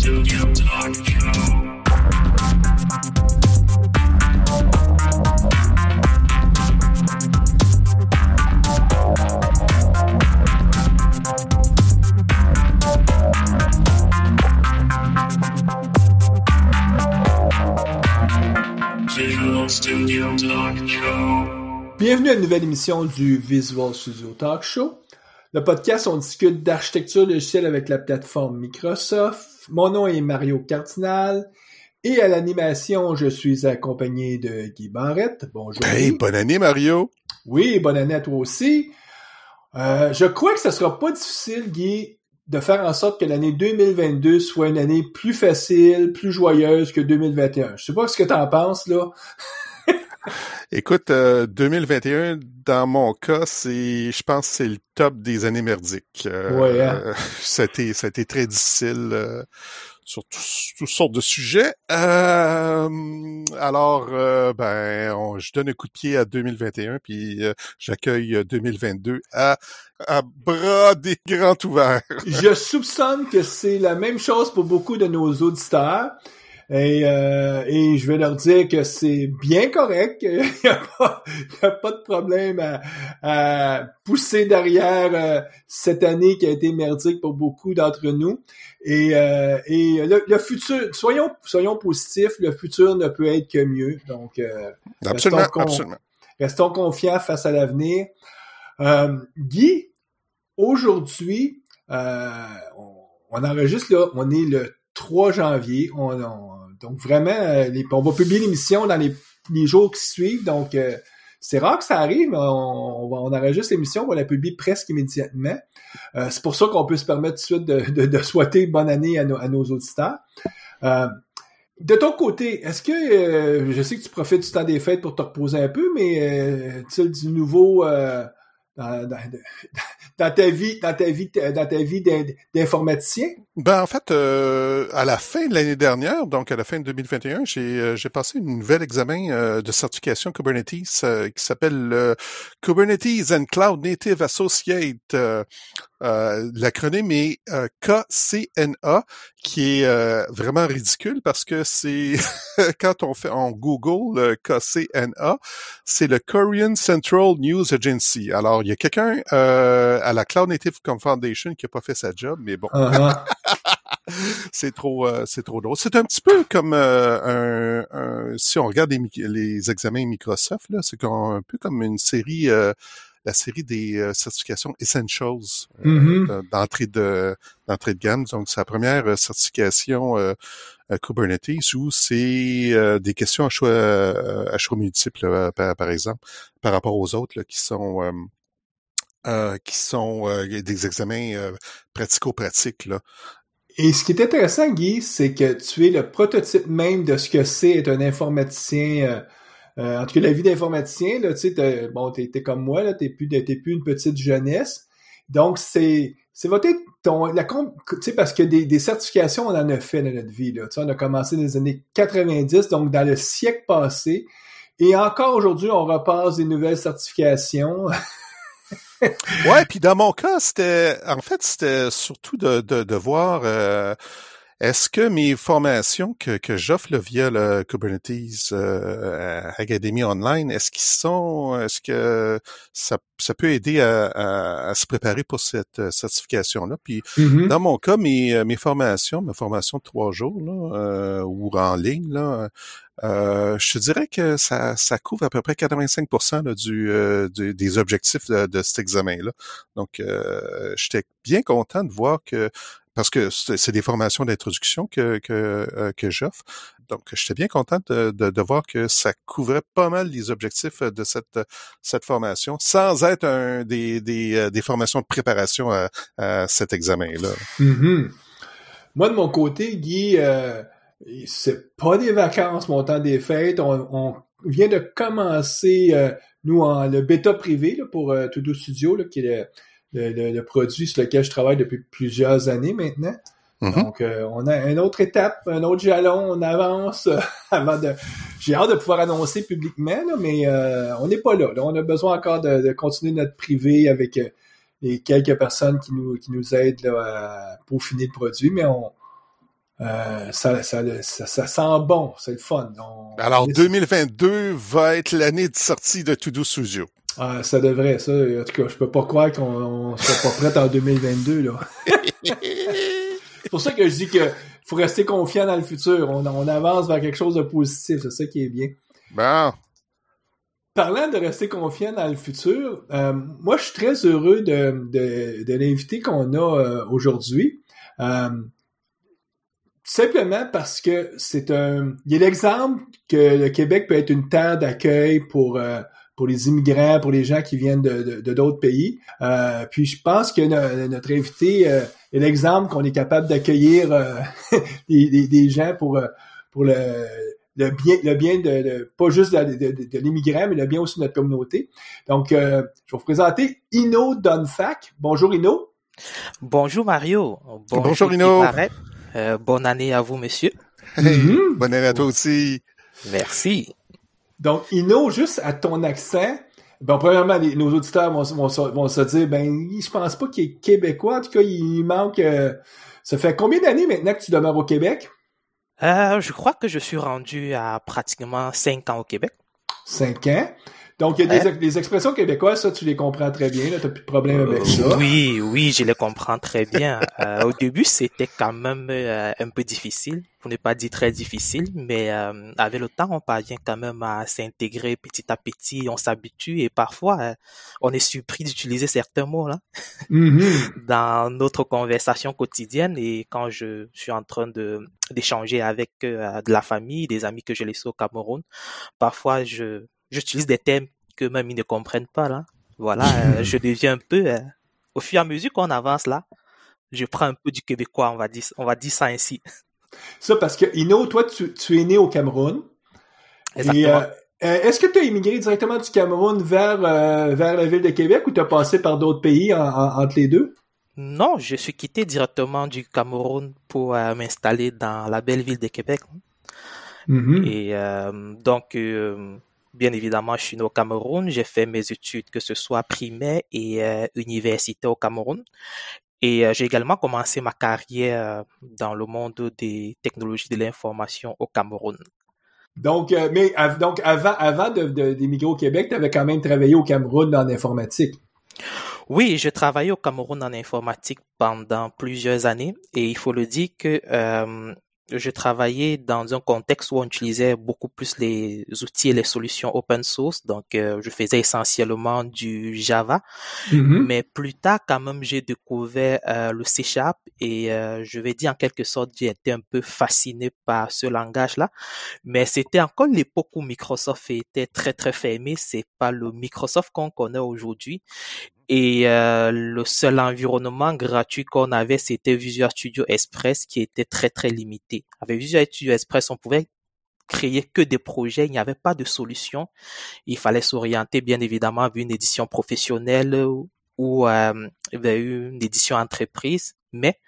Studio Talk Show. Visual Studio Talk Show. Bienvenue à une nouvelle émission du Visual Studio Talk Show. Le podcast, on discute d'architecture logicielle avec la plateforme Microsoft. Mon nom est Mario Cardinal et à l'animation, je suis accompagné de Guy Barrette. Bonjour. Hey, Guy. bonne année, Mario. Oui, bonne année à toi aussi. Je crois que ce sera pas difficile, Guy, de faire en sorte que l'année 2022 soit une année plus facile, plus joyeuse que 2021. Je sais pas ce que t'en penses, là. Écoute, 2021, dans mon cas, je pense que c'est le top des années merdiques. Ouais, hein? Ça a été très difficile sur toutes sortes de sujets. Alors, je donne un coup de pied à 2021, puis j'accueille 2022 à bras des grands ouverts. Je soupçonne que c'est la même chose pour beaucoup de nos auditeurs. Et je vais leur dire que c'est bien correct, qu'il n'y a pas de problème à pousser derrière cette année qui a été merdique pour beaucoup d'entre nous. Et le futur, soyons positifs, le futur ne peut être que mieux. Donc, absolument. Restons confiants face à l'avenir. Guy, aujourd'hui, on enregistre là, on est le 3 janvier. Donc vraiment, on va publier l'émission dans les jours qui suivent. Donc c'est rare que ça arrive, mais on enregistre l'émission, on va la publier presque immédiatement. C'est pour ça qu'on peut se permettre tout de suite de souhaiter bonne année à nos auditeurs. De ton côté, est-ce que je sais que tu profites du temps des fêtes pour te reposer un peu, mais as-tu du nouveau dans ta vie d'informaticien? Ben en fait, à la fin de l'année dernière, donc à la fin de 2021, j'ai passé un nouvel examen de certification Kubernetes qui s'appelle Kubernetes and Cloud Native Associate. L'acronyme est KCNA, qui est vraiment ridicule parce que c'est quand on Google KCNA, c'est le Korean Central News Agency. Alors il y a quelqu'un à la Cloud Native Foundation qui a pas fait sa job, mais bon. Uh-huh. C'est trop drôle. C'est un petit peu comme si on regarde les examens Microsoft là, c'est un peu comme une série la série des certifications Essentials d'entrée de gamme. Donc, c'est la première certification Kubernetes où c'est des questions à choix multiples, par exemple, par rapport aux autres là, qui sont des examens pratico-pratiques, là. Et ce qui est intéressant, Guy, c'est que tu es le prototype même de ce que c'est être un informaticien. En tout cas, la vie d'informaticien, là, tu sais, t'es comme moi, là, t'es plus une petite jeunesse. Donc, c'est peut-être tu sais, parce que des certifications, on en a fait dans notre vie, là. Tu sais, on a commencé dans les années 90, donc dans le siècle passé. Et encore aujourd'hui, on repasse des nouvelles certifications. Ouais, puis dans mon cas, c'était surtout de voir est-ce que mes formations que j'offre là, via le Kubernetes Academy Online, est-ce que ça peut aider à se préparer pour cette certification-là? Puis dans mon cas, ma formation de 3 jours là, ou en ligne, là, je te dirais que ça couvre à peu près 85% là, des objectifs de cet examen-là. Donc, j'étais bien content de voir que parce que c'est des formations d'introduction que j'offre. Donc, j'étais bien content de voir que ça couvrait pas mal les objectifs de cette formation, sans être des formations de préparation à cet examen-là. Mm-hmm. Moi, de mon côté, Guy, c'est pas des vacances, mon temps des fêtes. On vient de commencer, nous, le bêta privé là, pour To-Do Studio, là, qui est le produit sur lequel je travaille depuis plusieurs années maintenant. Mm-hmm. Donc, on a une autre étape, un autre jalon, on avance J'ai hâte de pouvoir annoncer publiquement, là, mais on n'est pas là. On a besoin encore de continuer notre privé avec les quelques personnes qui nous aident là, à peaufiner le produit, mais Ça sent bon, c'est le fun. Alors, 2022 va être l'année de sortie de To Do Studio. Ça devrait, ça. En tout cas, je peux pas croire qu'on soit pas prêt en 2022, là. C'est pour ça que je dis que faut rester confiant dans le futur. On avance vers quelque chose de positif. C'est ça qui est bien. Bon. Parlant de rester confiant dans le futur, moi, je suis très heureux de l'invité qu'on a aujourd'hui. Simplement parce que il y a l'exemple que le Québec peut être une terre d'accueil pour les immigrants, pour les gens qui viennent de d'autres pays. Puis je pense que notre invité est l'exemple qu'on est capable d'accueillir des gens pour le bien de pas juste de l'immigrant, mais le bien aussi de notre communauté. Donc, je vais vous présenter Ino Dunfac. Bonjour Ino. Bonjour Mario. Bonjour Ino. Bonne année à vous, monsieur. Hey, bonne année à toi aussi. Merci. Donc, Ino, juste à ton accent, bon, premièrement, nos auditeurs vont se dire, je pense pas qu'il est québécois. En tout cas, il manque... ça fait combien d'années maintenant que tu demeures au Québec? Je crois que je suis rendu à pratiquement 5 ans au Québec. 5 ans. Donc, il y a des expressions québécoises, ça, tu les comprends très bien, là, t'as plus de problème avec ça. Oui, je les comprends très bien. Au début, c'était quand même un peu difficile, pour ne pas dire très difficile, mais avec le temps, on parvient quand même à s'intégrer petit à petit, on s'habitue et parfois, on est surpris d'utiliser certains mots là dans notre conversation quotidienne et quand je suis en train d'échanger avec de la famille, des amis que j'ai laissés au Cameroun, parfois j'utilise des termes que même ils ne comprennent pas là. Voilà, je deviens un peu au fur et à mesure qu'on avance là, je prends un peu du québécois, on va dire ça ainsi. Ça parce que Ino, toi tu es né au Cameroun. Exactement. Et est-ce que tu as immigré directement du Cameroun vers la ville de Québec ou tu as passé par d'autres pays entre les deux? Non, je suis quitté directement du Cameroun pour m'installer dans la belle ville de Québec. Et donc bien évidemment, je suis né au Cameroun. J'ai fait mes études, que ce soit primaire et universitaire au Cameroun. Et j'ai également commencé ma carrière dans le monde des technologies de l'information au Cameroun. Donc, donc avant d'émigrer au Québec, tu avais quand même travaillé au Cameroun en informatique. Oui, je travaillais au Cameroun en informatique pendant plusieurs années et il faut le dire que je travaillais dans un contexte où on utilisait beaucoup plus les outils et les solutions open source. Donc, je faisais essentiellement du Java. Mais plus tard, quand même, j'ai découvert le C# et je vais dire en quelque sorte, j'ai été un peu fasciné par ce langage-là. Mais c'était encore l'époque où Microsoft était très, très fermé. C'est pas le Microsoft qu'on connaît aujourd'hui. Et le seul environnement gratuit qu'on avait, c'était Visual Studio Express qui était très très limité. Avec Visual Studio Express, on pouvait créer que des projets, il n'y avait pas de solution. Il fallait s'orienter bien évidemment vers une édition professionnelle ou vers une édition entreprise. Mais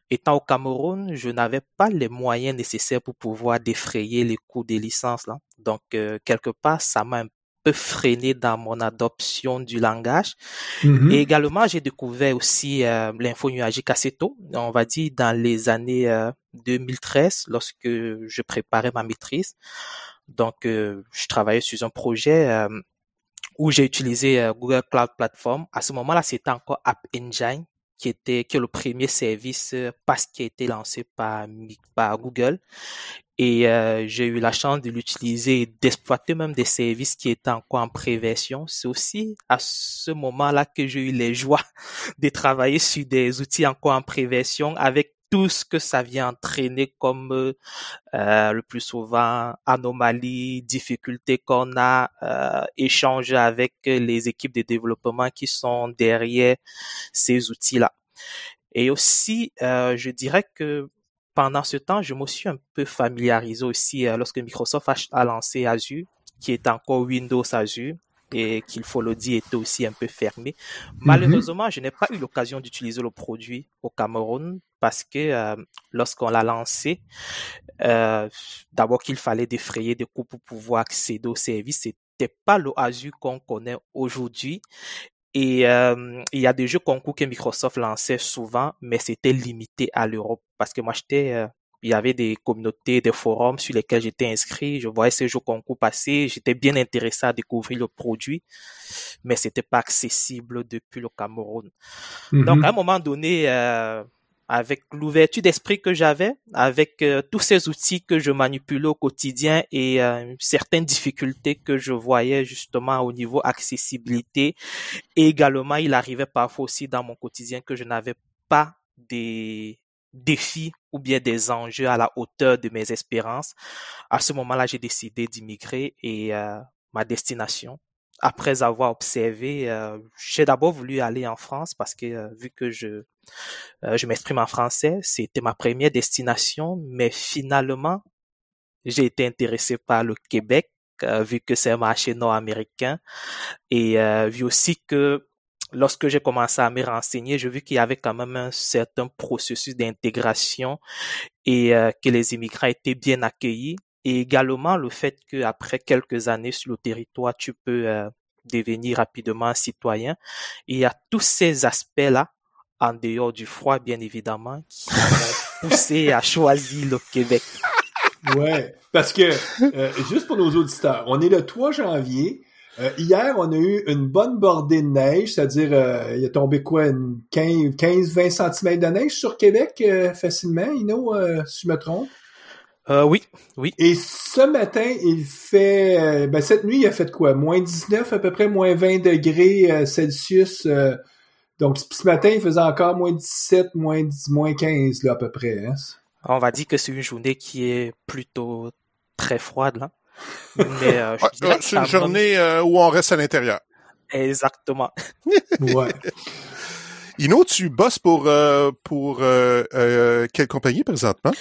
étant au Cameroun, je n'avais pas les moyens nécessaires pour pouvoir défrayer les coûts des licences là. Donc quelque part, ça m'a un peu freiné dans mon adoption du langage. Et également, j'ai découvert aussi l'info nuagique assez tôt, on va dire dans les années 2013, lorsque je préparais ma maîtrise. Donc, je travaillais sur un projet où j'ai utilisé Google Cloud Platform. À ce moment-là, c'était encore App Engine, qui est le premier service PaaS qui a été lancé par Google. Et j'ai eu la chance de l'utiliser et d'exploiter même des services qui étaient encore en pré-version. C'est aussi à ce moment-là que j'ai eu les joies de travailler sur des outils encore en pré-version avec tout ce que ça vient entraîner comme le plus souvent anomalies, difficultés qu'on a, échanger avec les équipes de développement qui sont derrière ces outils-là. Et aussi, je dirais que pendant ce temps, je me suis un peu familiarisé aussi lorsque Microsoft a lancé Azure, qui est encore Windows Azure, et qu'il faut le dire était aussi un peu fermé. Malheureusement, je n'ai pas eu l'occasion d'utiliser le produit au Cameroun parce que lorsqu'on l'a lancé, d'abord qu'il fallait défrayer des coûts pour pouvoir accéder au service. C'était pas le Azure qu'on connaît aujourd'hui. Et il y a des jeux concours que Microsoft lançait souvent, mais c'était limité à l'Europe parce que moi j'étais il y avait des communautés, des forums sur lesquels j'étais inscrit. Je voyais ces jeux concours passer. J'étais bien intéressé à découvrir le produit, mais c'était pas accessible depuis le Cameroun. Donc, à un moment donné, avec l'ouverture d'esprit que j'avais, avec tous ces outils que je manipulais au quotidien et certaines difficultés que je voyais justement au niveau accessibilité, et également il arrivait parfois aussi dans mon quotidien que je n'avais pas des défis ou bien des enjeux à la hauteur de mes espérances. À ce moment-là, j'ai décidé d'immigrer et ma destination, après avoir observé, j'ai d'abord voulu aller en France parce que vu que je m'exprime en français, c'était ma première destination, mais finalement, j'ai été intéressé par le Québec, vu que c'est un marché nord-américain, et vu aussi que lorsque j'ai commencé à me renseigner, j'ai vu qu'il y avait quand même un certain processus d'intégration et que les immigrants étaient bien accueillis. Et également le fait qu'après quelques années sur le territoire, tu peux devenir rapidement citoyen. Et il y a tous ces aspects-là, en dehors du froid, bien évidemment, qui m'ont poussé à choisir le Québec. Ouais, parce que, juste pour nos auditeurs, on est le 3 janvier. Hier, on a eu une bonne bordée de neige, c'est-à-dire, il a tombé quoi, une 15-20 cm de neige sur Québec facilement, Ino, si je me trompe? Oui. Et ce matin, il fait, cette nuit, il a fait quoi? Moins 19, à peu près, moins 20 degrés Celsius. Donc, ce matin, il faisait encore moins 17, moins 15, là, à peu près. Hein? On va dire que c'est une journée qui est plutôt très froide, là. Mais je dirais que c'est une journée où on reste à l'intérieur. Exactement. Ouais. Ino, tu bosses pour quelle compagnie présentement?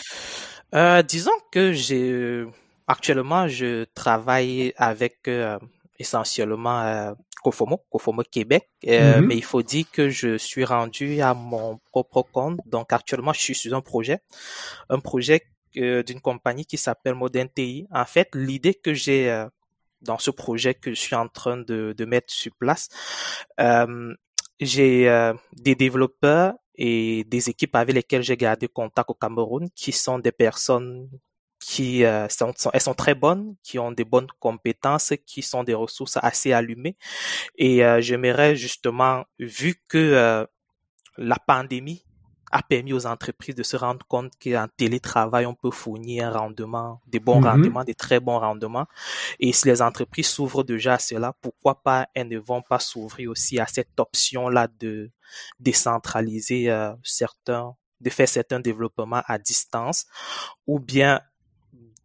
Disons que actuellement, je travaille avec essentiellement Cofomo Québec, mais il faut dire que je suis rendu à mon propre compte. Donc actuellement, je suis sur un projet d'une compagnie qui s'appelle Modern TI. En fait, l'idée que j'ai dans ce projet que je suis en train de mettre sur place, j'ai des développeurs et des équipes avec lesquelles j'ai gardé contact au Cameroun, qui sont des personnes qui elles sont très bonnes, qui ont des bonnes compétences, qui sont des ressources assez allumées. Et j'aimerais justement, vu que la pandémie a permis aux entreprises de se rendre compte qu'en télétravail, on peut fournir un rendement, des bons rendements, des très bons rendements. Et si les entreprises s'ouvrent déjà à cela, pourquoi pas elles ne vont pas s'ouvrir aussi à cette option-là de décentraliser de faire certains développements à distance, ou bien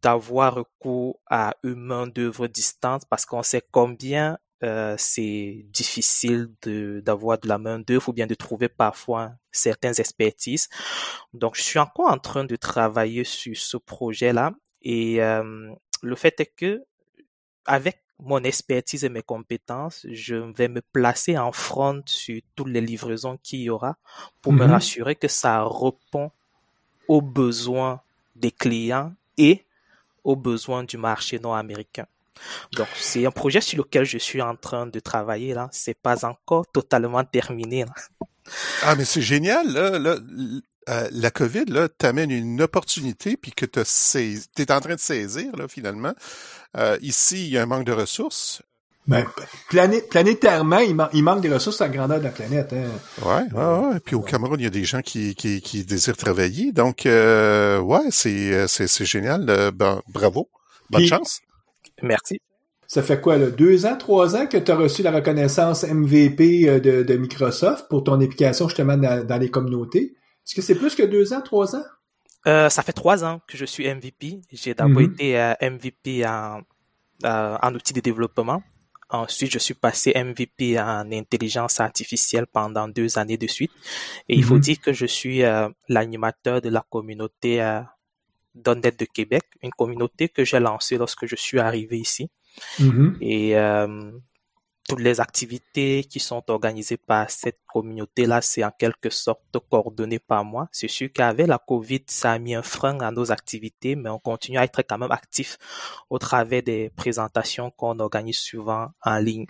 d'avoir recours à une main-d'œuvre distante, parce qu'on sait combien c'est difficile d'avoir de la main-d'œuvre ou bien de trouver parfois certaines expertises. Donc, je suis encore en train de travailler sur ce projet-là, et le fait est que avec mon expertise et mes compétences, je vais me placer en front sur toutes les livraisons qu'il y aura pour me rassurer que ça répond aux besoins des clients et aux besoins du marché nord-américain. Donc, c'est un projet sur lequel je suis en train de travailler, là. C'est pas encore totalement terminé, là. Ah, mais c'est génial, là. La COVID, là, t'amène une opportunité puis que t'es en train de saisir, là, finalement. Ici, il y a un manque de ressources. Ben, planétairement, il manque des ressources à la grandeur de la planète. Hein. Ouais. Puis au Cameroun, il y a des gens qui désirent travailler. Donc, c'est génial. Bravo. Bonne chance. Merci. Ça fait quoi, là, 2 ans, 3 ans que tu as reçu la reconnaissance MVP de Microsoft pour ton application justement dans les communautés? Est-ce que c'est plus que 2 ans, 3 ans? Ça fait 3 ans que je suis MVP. J'ai d'abord été MVP en outil de développement. Ensuite, je suis passé MVP en intelligence artificielle pendant 2 années de suite. Et il faut dire que je suis l'animateur de la communauté .NET de Québec, une communauté que j'ai lancée lorsque je suis arrivé ici. Et toutes les activités qui sont organisées par cette communauté-là, c'est en quelque sorte coordonné par moi. C'est sûr qu'avec la COVID, ça a mis un frein à nos activités, mais on continue à être quand même actif au travers des présentations qu'on organise souvent en ligne.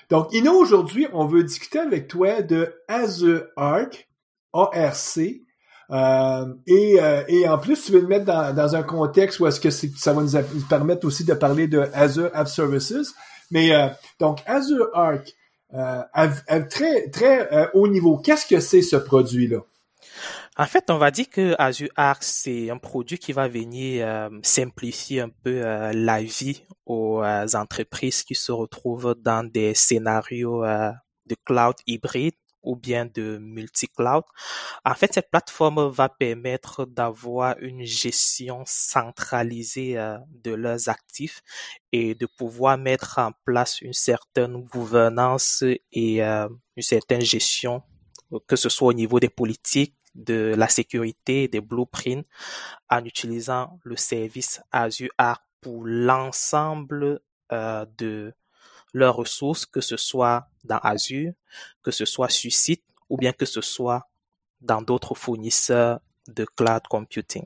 Donc, Ino, aujourd'hui, on veut discuter avec toi de Azure Arc, ARC. Et en plus, tu veux le mettre dans un contexte où est-ce que ça va nous permettre aussi de parler de Azure App Services. Mais donc, Azure Arc, à très, très haut niveau, qu'est-ce que c'est ce produit-là? En fait, on va dire que Azure Arc, c'est un produit qui va venir simplifier un peu la vie aux entreprises qui se retrouvent dans des scénarios de cloud hybride ou bien de multi-cloud. En fait, cette plateforme va permettre d'avoir une gestion centralisée de leurs actifs et de pouvoir mettre en place une certaine gouvernance et une certaine gestion, que ce soit au niveau des politiques, de la sécurité, des blueprints, en utilisant le service Azure Arc pour l'ensemble de leurs ressources, que ce soit dans Azure, que ce soit sur site ou bien que ce soit dans d'autres fournisseurs de cloud computing.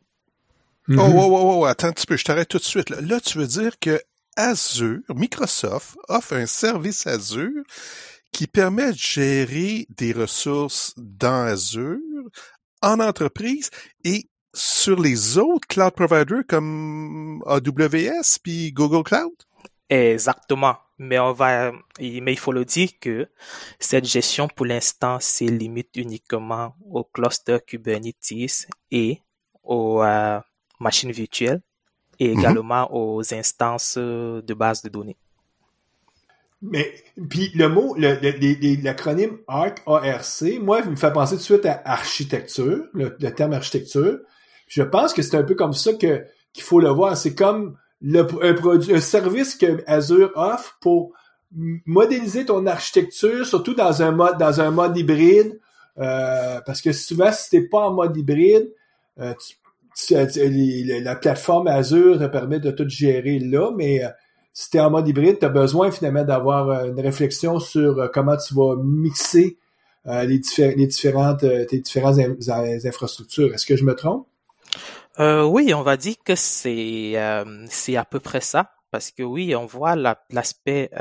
Oh, attends un petit peu, je t'arrête tout de suite. Là, tu veux dire que Azure, Microsoft, offre un service Azure qui permet de gérer des ressources dans Azure, en entreprise et sur les autres cloud providers comme AWS puis Google Cloud? Exactement. Mais il faut le dire que cette gestion, pour l'instant, se limite uniquement au cluster Kubernetes et aux machines virtuelles et également aux instances de base de données. Mais puis l'acronyme ARC, A-R-C, moi, il me fait penser tout de suite à architecture, le terme architecture. Je pense que c'est un peu comme ça qu'il faut le voir. C'est comme un service que Azure offre pour modéliser ton architecture, surtout dans un mode hybride, parce que souvent, si t'es pas en mode hybride, la plateforme Azure te permet de tout gérer là, mais si tu es en mode hybride, tu as besoin finalement d'avoir une réflexion sur comment tu vas mixer tes différentes infrastructures. Est-ce que je me trompe? Oui, on va dire que c'est à peu près ça, parce que oui, on voit l'aspect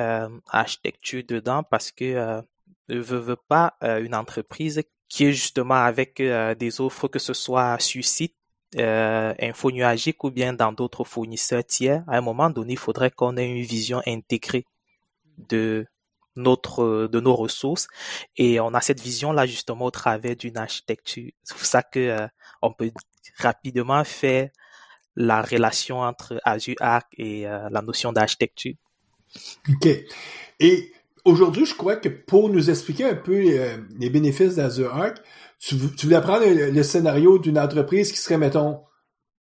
architecture dedans, parce que veut pas une entreprise qui est justement avec des offres, que ce soit sur site, info nuagique ou bien dans d'autres fournisseurs tiers. À un moment donné, il faudrait qu'on ait une vision intégrée de nos ressources, et on a cette vision-là justement au travers d'une architecture. C'est pour ça que on peut rapidement faire la relation entre Azure Arc et la notion d'architecture. OK. Et aujourd'hui, je crois que pour nous expliquer un peu les bénéfices d'Azure Arc, tu voulais prendre le scénario d'une entreprise qui serait, mettons,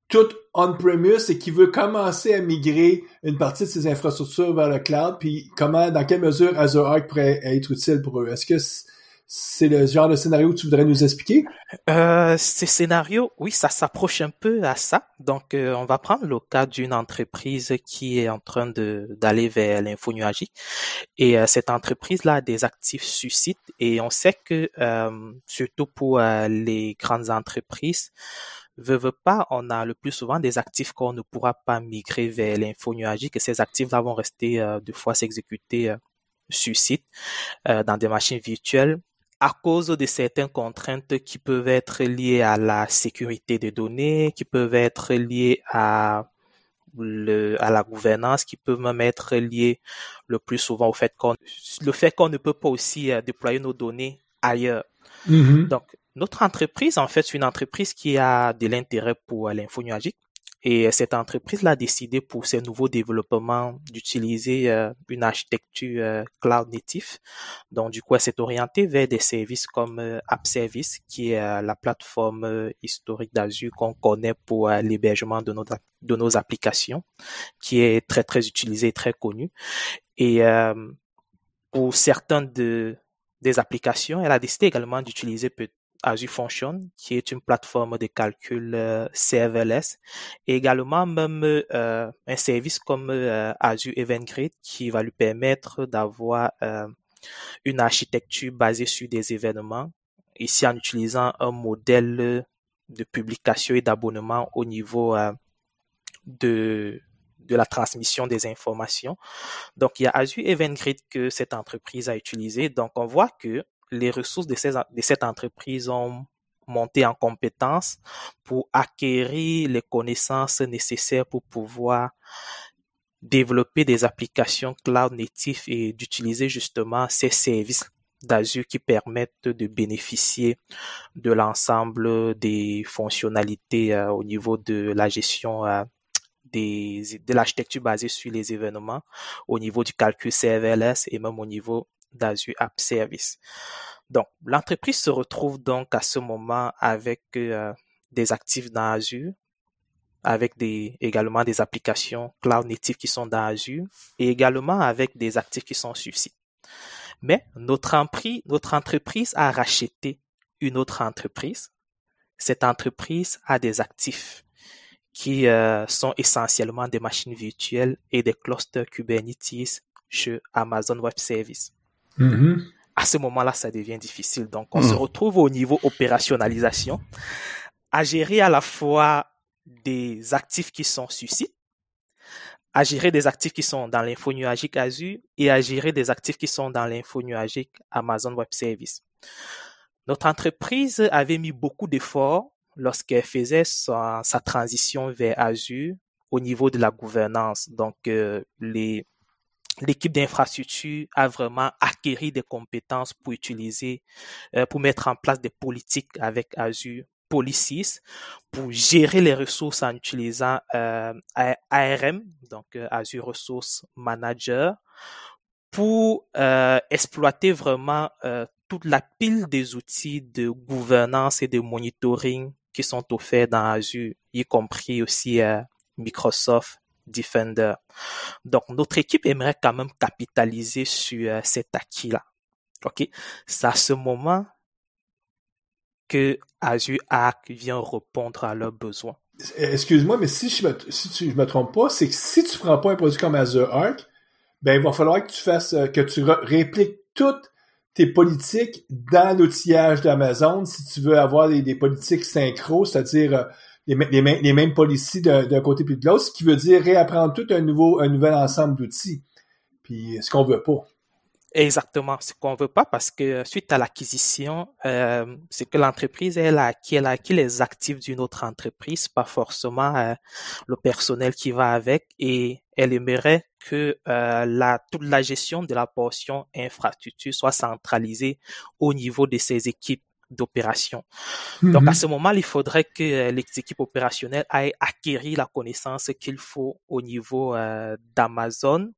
toute on-premise et qui veut commencer à migrer une partie de ses infrastructures vers le cloud, puis dans quelle mesure Azure Arc pourrait être utile pour eux? Est-ce que c'est le genre de scénario que tu voudrais nous expliquer? Ces scénarios, oui, ça s'approche un peu à ça. Donc, on va prendre le cas d'une entreprise qui est en train d'aller vers l'info nuagique. Et cette entreprise-là a des actifs sur site. Et on sait que, surtout pour les grandes entreprises, veut pas, on a le plus souvent des actifs qu'on ne pourra pas migrer vers l'info nuagique. Et ces actifs-là vont rester deux fois s'exécuter sur site, dans des machines virtuelles, à cause de certaines contraintes qui peuvent être liées à la sécurité des données, qui peuvent être liées à la gouvernance, qui peuvent même être liées le plus souvent au fait qu'on ne peut pas aussi déployer nos données ailleurs. Mm-hmm. Donc, notre entreprise, en fait, c'est une entreprise qui a de l'intérêt pour l'info nuagique. Et cette entreprise-là a décidé pour ses nouveaux développements d'utiliser une architecture cloud native. Donc, du coup, elle s'est orientée vers des services comme App Service, qui est la plateforme historique d'Azure qu'on connaît pour l'hébergement de nos applications, qui est très, très utilisée et très connue. Et pour certaines des applications, elle a décidé également d'utiliser Azure Function, qui est une plateforme de calcul serverless, et également même un service comme Azure Event Grid qui va lui permettre d'avoir une architecture basée sur des événements, ici en utilisant un modèle de publication et d'abonnement au niveau de la transmission des informations. Donc, il y a Azure Event Grid que cette entreprise a utilisé. Donc, on voit que les ressources de cette entreprise ont monter en compétences, pour acquérir les connaissances nécessaires pour pouvoir développer des applications cloud native et d'utiliser justement ces services d'Azure qui permettent de bénéficier de l'ensemble des fonctionnalités au niveau de la gestion de l'architecture basée sur les événements, au niveau du calcul serverless et même au niveau d'Azure App Service. Donc, l'entreprise se retrouve donc à ce moment avec des actifs dans Azure, avec également des applications cloud native qui sont dans Azure et également avec des actifs qui sont sur site. Mais notre entreprise a racheté une autre entreprise. Cette entreprise a des actifs qui sont essentiellement des machines virtuelles et des clusters Kubernetes chez Amazon Web Services. Mm-hmm. À ce moment-là, ça devient difficile. Donc, on se retrouve au niveau opérationnalisation à gérer à la fois des actifs qui sont sur site, à gérer des actifs qui sont dans l'info nuagique Azure et à gérer des actifs qui sont dans l'info nuagique Amazon Web Services. Notre entreprise avait mis beaucoup d'efforts lorsqu'elle faisait sa transition vers Azure au niveau de la gouvernance. Donc, l'équipe d'infrastructure a vraiment acquis des compétences pour pour mettre en place des politiques avec Azure Policies, pour gérer les ressources en utilisant ARM, donc Azure Resource Manager, pour exploiter vraiment toute la pile des outils de gouvernance et de monitoring qui sont offerts dans Azure, y compris aussi Microsoft Defender. Donc, notre équipe aimerait quand même capitaliser sur cet acquis-là. OK? C'est à ce moment que Azure Arc vient répondre à leurs besoins. Excuse-moi, mais si je me trompe pas, c'est que si tu prends pas un produit comme Azure Arc, ben, il va falloir que tu fasses, que tu répliques toutes tes politiques dans l'outillage d'Amazon si tu veux avoir des politiques synchro, c'est-à-dire les mêmes policies d'un côté puis de l'autre, ce qui veut dire réapprendre tout un nouvel ensemble d'outils. Puis, ce qu'on veut pas. Exactement, ce qu'on veut pas parce que suite à l'acquisition, c'est que l'entreprise elle a acquis les actifs d'une autre entreprise, pas forcément le personnel qui va avec, et elle aimerait que toute la gestion de la portion infrastructure soit centralisée au niveau de ses équipes d'opération. Donc, à ce moment, il faudrait que les équipes opérationnelles aient acquéri la connaissance qu'il faut au niveau d'Amazon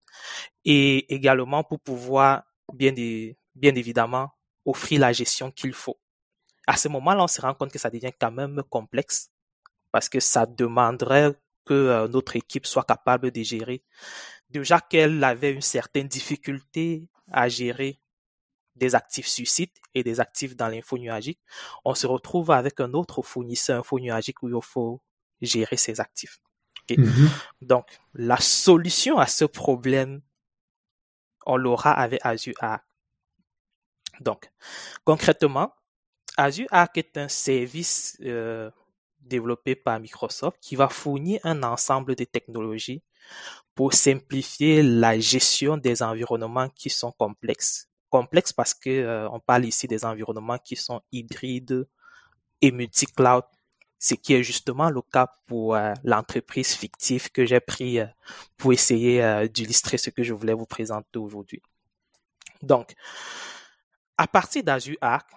et également pour pouvoir, bien évidemment, offrir la gestion qu'il faut. À ce moment-là, on se rend compte que ça devient quand même complexe parce que ça demanderait que notre équipe soit capable de gérer. Déjà qu'elle avait une certaine difficulté à gérer des actifs sur site et des actifs dans l'info nuagique, on se retrouve avec un autre fournisseur info nuagique où il faut gérer ces actifs. Okay? Donc, la solution à ce problème, on l'aura avec Azure Arc. Donc, concrètement, Azure Arc est un service développé par Microsoft qui va fournir un ensemble de technologies pour simplifier la gestion des environnements qui sont complexes. Complexes parce que on parle ici des environnements qui sont hybrides et multi-cloud, ce qui est justement le cas pour l'entreprise fictive que j'ai pris pour essayer d'illustrer ce que je voulais vous présenter aujourd'hui. Donc, à partir d'Azure Arc,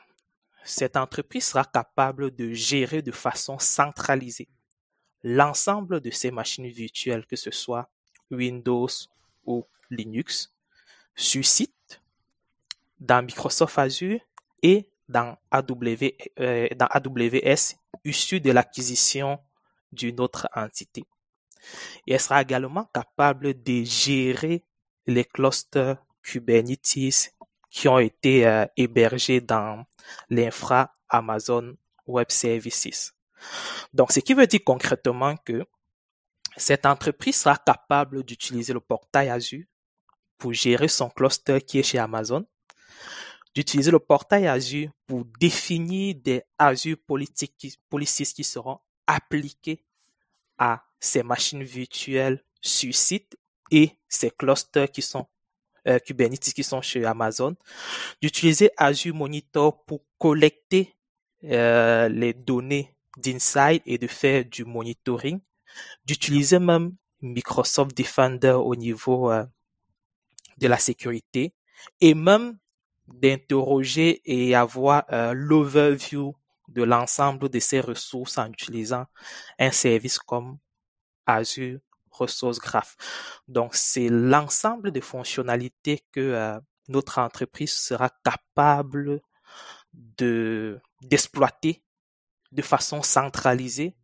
cette entreprise sera capable de gérer de façon centralisée l'ensemble de ces machines virtuelles, que ce soit Windows ou Linux, sur site, dans Microsoft Azure et dans AWS issu de l'acquisition d'une autre entité. Et elle sera également capable de gérer les clusters Kubernetes qui ont été hébergés dans l'infra Amazon Web Services. Donc, ce qui veut dire concrètement que cette entreprise sera capable d'utiliser le portail Azure pour gérer son cluster qui est chez Amazon, d'utiliser le portail Azure pour définir des Azure policies qui seront appliquées à ces machines virtuelles sur site et ces clusters qui sont Kubernetes qui sont chez Amazon, d'utiliser Azure Monitor pour collecter les données d'insight et de faire du monitoring, d'utiliser même Microsoft Defender au niveau de la sécurité et même d'interroger et avoir l'overview de l'ensemble de ces ressources en utilisant un service comme Azure Resource Graph. Donc, c'est l'ensemble de fonctionnalités que notre entreprise sera capable d'exploiter de façon centralisée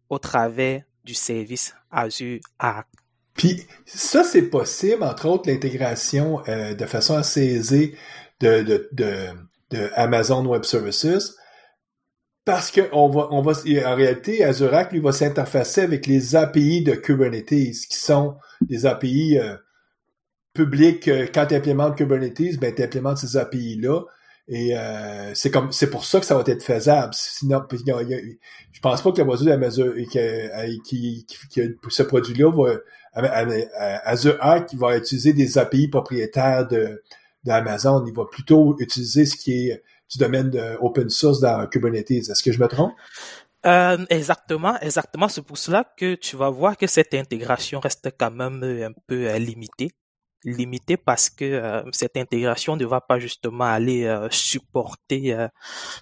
au travers du service Azure Arc. Puis ça, c'est possible, entre autres, l'intégration de façon assez aisée de Amazon Web Services, parce que en réalité, Azure Arc, lui, va s'interfacer avec les API de Kubernetes, qui sont des API publiques. Quand tu implémentes Kubernetes, ben, tu implémentes ces API-là. Et c'est pour ça que ça va être faisable. Sinon, je pense pas que la voiture d'Amazon qui ce produit-là va Azure Arc va utiliser des API propriétaires d'Amazon. Il va plutôt utiliser ce qui est du domaine de open source dans Kubernetes. Est-ce que je me trompe? Exactement. C'est pour cela que tu vas voir que cette intégration reste quand même un peu limitée parce que cette intégration ne va pas justement aller supporter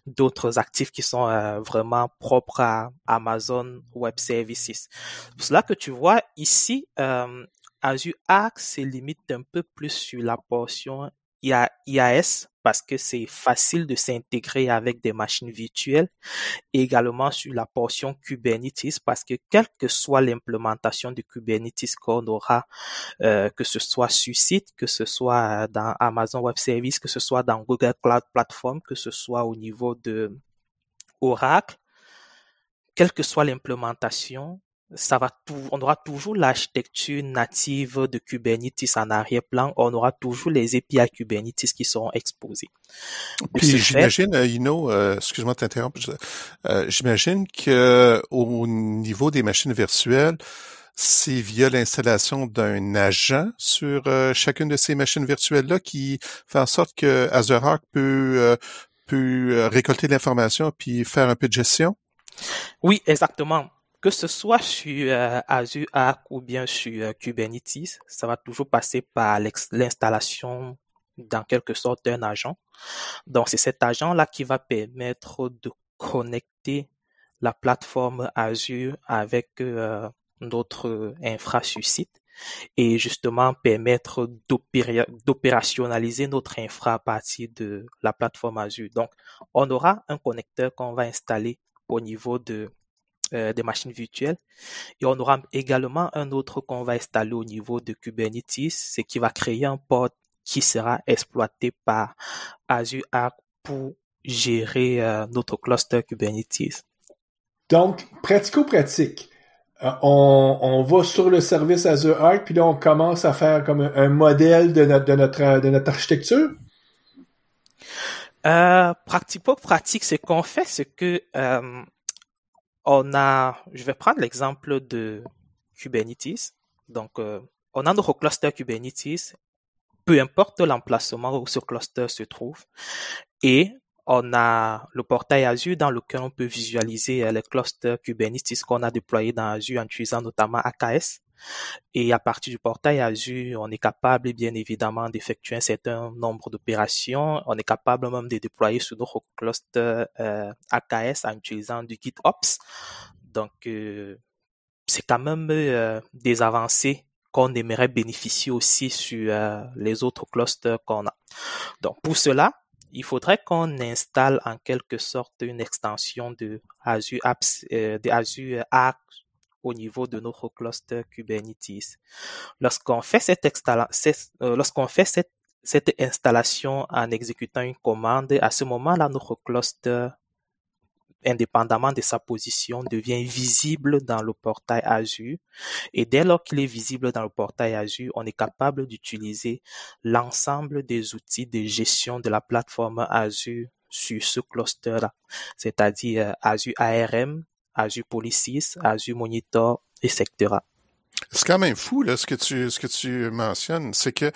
d'autres actifs qui sont vraiment propres à Amazon Web Services. C'est pour cela que tu vois ici, Azure Arc se limite un peu plus sur la portion IaaS parce que c'est facile de s'intégrer avec des machines virtuelles, et également sur la portion Kubernetes parce que quelle que soit l'implémentation de Kubernetes qu'on aura, que ce soit sur site, que ce soit dans Amazon Web Services, que ce soit dans Google Cloud Platform, que ce soit au niveau de Oracle, quelle que soit l'implémentation, on aura toujours l'architecture native de Kubernetes en arrière-plan, on aura toujours les API Kubernetes qui seront exposés. Puis j'imagine, excuse-moi de t'interrompre, j'imagine que au niveau des machines virtuelles, c'est via l'installation d'un agent sur chacune de ces machines virtuelles-là qui fait en sorte que Azure Arc peut récolter l'information puis faire un peu de gestion? Oui, exactement. Que ce soit sur Azure Arc ou bien sur Kubernetes, ça va toujours passer par l'installation dans quelque sorte d'un agent. Donc, c'est cet agent-là qui va permettre de connecter la plateforme Azure avec notre infra sur site et justement permettre d'opérationnaliser notre infra à partir de la plateforme Azure. Donc, on aura un connecteur qu'on va installer au niveau des machines virtuelles et on aura également un autre qu'on va installer au niveau de Kubernetes, ce qui va créer un pod qui sera exploité par Azure Arc pour gérer notre cluster Kubernetes. Donc, pratico-pratique. On va sur le service Azure Arc, puis là, on commence à faire comme un modèle de notre architecture? Pratique, ce qu'on fait, c'est que je vais prendre l'exemple de Kubernetes. Donc, on a notre cluster Kubernetes, peu importe l'emplacement où ce cluster se trouve, et on a le portail Azure dans lequel on peut visualiser les clusters Kubernetes qu'on a déployés dans Azure en utilisant notamment AKS. Et à partir du portail Azure, on est capable bien évidemment d'effectuer un certain nombre d'opérations. On est capable même de déployer sur notre cluster AKS en utilisant du GitOps. Donc, c'est quand même des avancées qu'on aimerait bénéficier aussi sur les autres clusters qu'on a. Donc, pour cela, il faudrait qu'on installe en quelque sorte une extension de Azure Apps, de Azure Arc au niveau de notre cluster Kubernetes. Lorsqu'on fait cette installation en exécutant une commande, à ce moment-là, notre cluster, indépendamment de sa position, devient visible dans le portail Azure. Et dès lors qu'il est visible dans le portail Azure, on est capable d'utiliser l'ensemble des outils de gestion de la plateforme Azure sur ce cluster-là, c'est-à-dire Azure ARM, Azure Policies, Azure Monitor, etc. C'est quand même fou là ce que tu mentionnes, c'est que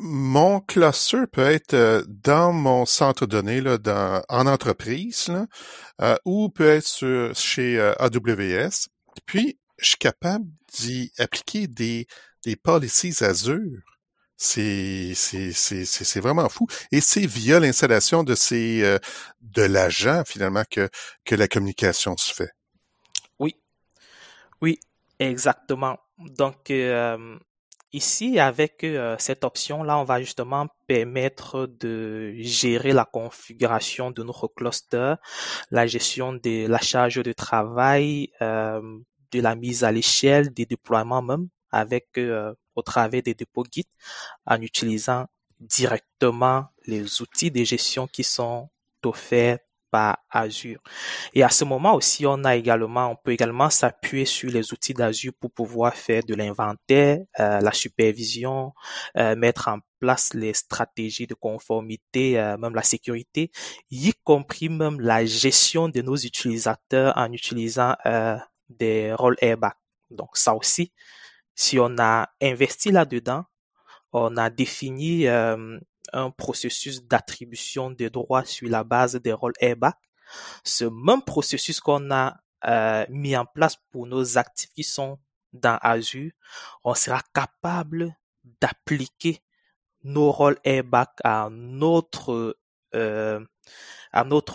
Mon cluster peut être dans mon centre de données là, en entreprise là, ou peut être chez AWS. Puis, je suis capable d'y appliquer des policies Azure. C'est vraiment fou. Et c'est via l'installation de de l'agent, finalement, que la communication se fait. Oui, oui, exactement. Donc, ici, avec cette option-là, on va justement permettre de gérer la configuration de notre cluster, la gestion de la charge de travail, de la mise à l'échelle, des déploiements même, avec au travers des dépôts Git, en utilisant directement les outils de gestion qui sont offerts par Azure. Et à ce moment aussi, on peut également s'appuyer sur les outils d'Azure pour pouvoir faire de l'inventaire, la supervision, mettre en place les stratégies de conformité, même la sécurité, y compris même la gestion de nos utilisateurs en utilisant des rôles airbag. Donc ça aussi, si on a investi là-dedans, on a défini un processus d'attribution des droits sur la base des rôles airbag. Ce même processus qu'on a mis en place pour nos actifs qui sont dans Azure, on sera capable d'appliquer nos rôles airbag à notre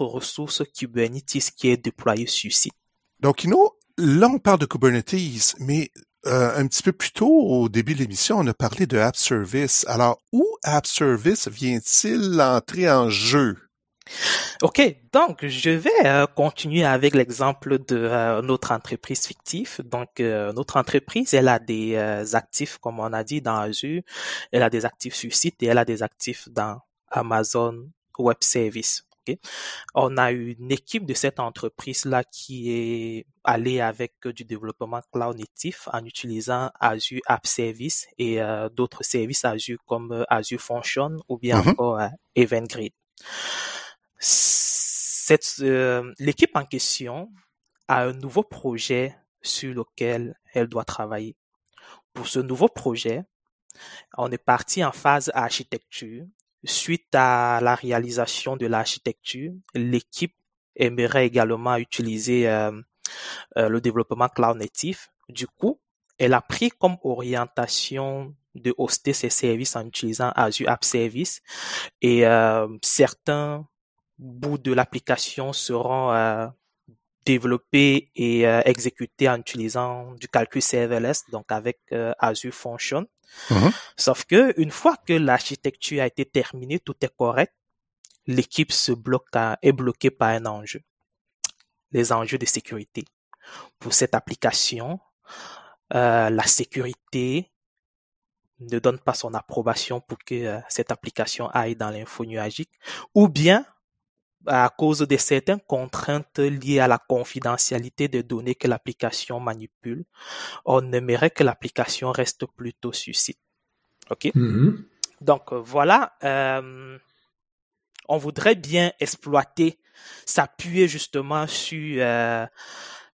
ressource Kubernetes qui est déployée sur site. Donc, là, on parle de Kubernetes, mais un petit peu plus tôt, au début de l'émission, on a parlé de App Service. Alors, où App Service vient-il entrer en jeu? OK, donc je vais continuer avec l'exemple de notre entreprise fictive. Donc, notre entreprise, elle a des actifs, comme on a dit, dans Azure. Elle a des actifs sur site et elle a des actifs dans Amazon Web Services. Okay? On a une équipe de cette entreprise-là qui est allée avec du développement cloud natif en utilisant Azure App Service et d'autres services Azure comme Azure Function ou bien encore EventGrid. L'équipe en question a un nouveau projet sur lequel elle doit travailler. Pour ce nouveau projet, on est parti en phase architecture. Suite à la réalisation de l'architecture, l'équipe aimerait également utiliser le développement cloud natif. Du coup, elle a pris comme orientation de hoster ses services en utilisant Azure App Service et certains bouts de l'application seront développés et exécutés en utilisant du calcul serverless, donc avec Azure Function. Sauf que une fois que l'architecture a été terminée, tout est correct, l'équipe est bloquée par un enjeu, les enjeux de sécurité. Pour cette application, la sécurité ne donne pas son approbation pour que cette application aille dans l'info nuagique, ou bien à cause de certaines contraintes liées à la confidentialité des données que l'application manipule, on aimerait que l'application reste plutôt sur site. OK? Donc voilà, on voudrait bien s'appuyer justement sur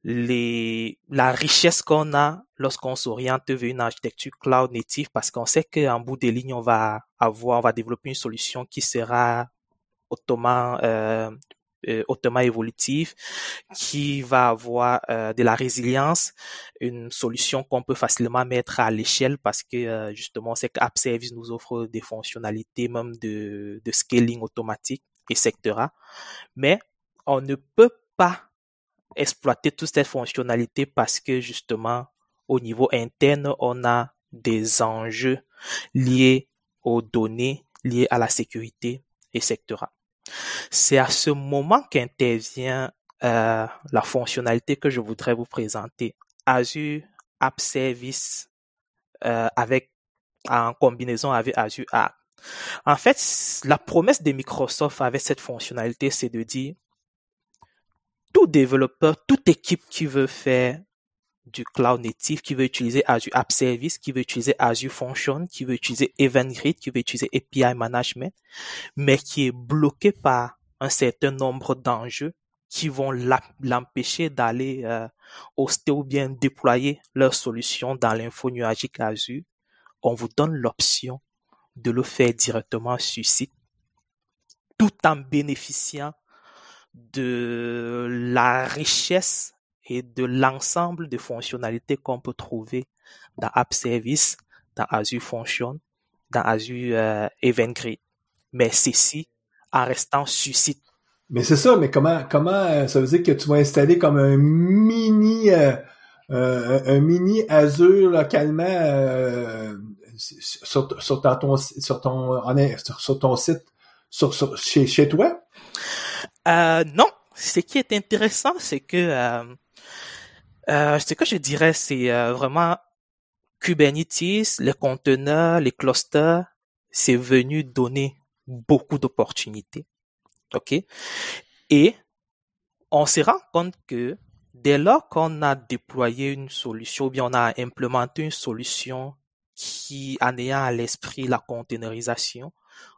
la richesse qu'on a lorsqu'on s'oriente vers une architecture cloud native, parce qu'on sait qu'en bout de ligne, on va développer une solution qui sera hautement évolutive, qui va avoir de la résilience, une solution qu'on peut facilement mettre à l'échelle parce que justement, on sait qu'App Service nous offre des fonctionnalités même de scaling automatique, etc. Mais on ne peut pas exploiter toutes ces fonctionnalités parce que justement, au niveau interne, on a des enjeux liés aux données, liés à la sécurité, etc. C'est à ce moment qu'intervient la fonctionnalité que je voudrais vous présenter. Azure App Service en combinaison avec Azure Arc. En fait, la promesse de Microsoft avec cette fonctionnalité, c'est de dire tout développeur, toute équipe qui veut faire du cloud native, qui veut utiliser Azure App Service, qui veut utiliser Azure Function, qui veut utiliser EventGrid, qui veut utiliser API Management, mais qui est bloqué par un certain nombre d'enjeux qui vont l'empêcher d'aller hoster ou bien déployer leur solution dans l'info nuagique Azure. On vous donne l'option de le faire directement sur site, tout en bénéficiant de la richesse et de l'ensemble de fonctionnalités qu'on peut trouver dans App Service, dans Azure Function, dans Azure Event Grid. Mais ceci en restant sur site. Mais c'est ça, mais comment ça veut dire que tu vas installer comme un mini Azure localement sur ton site chez toi? Non, ce qui est intéressant, c'est que ce que je dirais, c'est vraiment Kubernetes, les conteneurs, les clusters, c'est venu donner beaucoup d'opportunités. OK? Et on se rend compte que dès lors qu'on a déployé une solution, ou bien on a implémenté une solution qui, en ayant à l'esprit la containerisation,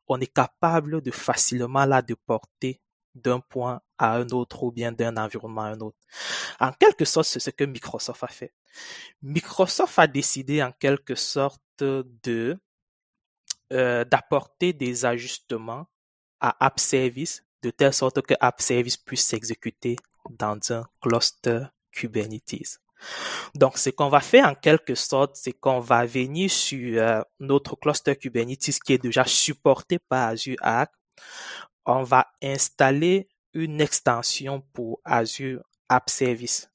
on est capable de facilement la déporter d'un point à un autre ou bien d'un environnement à un autre. En quelque sorte, c'est ce que Microsoft a fait. Microsoft a décidé en quelque sorte d'apporter des ajustements à App Service de telle sorte que App Service puisse s'exécuter dans un cluster Kubernetes. Donc, ce qu'on va faire en quelque sorte, c'est qu'on va venir sur notre cluster Kubernetes qui est déjà supporté par Azure Arc. On va installer une extension pour Azure App Service.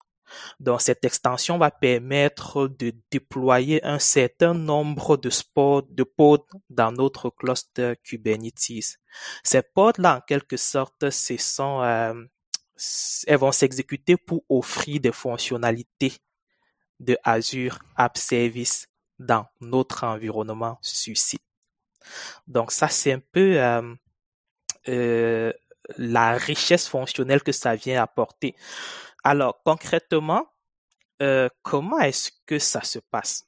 Donc, cette extension va permettre de déployer un certain nombre de pods dans notre cluster Kubernetes. Ces pods-là, en quelque sorte, elles vont s'exécuter pour offrir des fonctionnalités de Azure App Service dans notre environnement sur site. Donc, ça, c'est un peu la richesse fonctionnelle que ça vient apporter. Alors, concrètement, comment est-ce que ça se passe?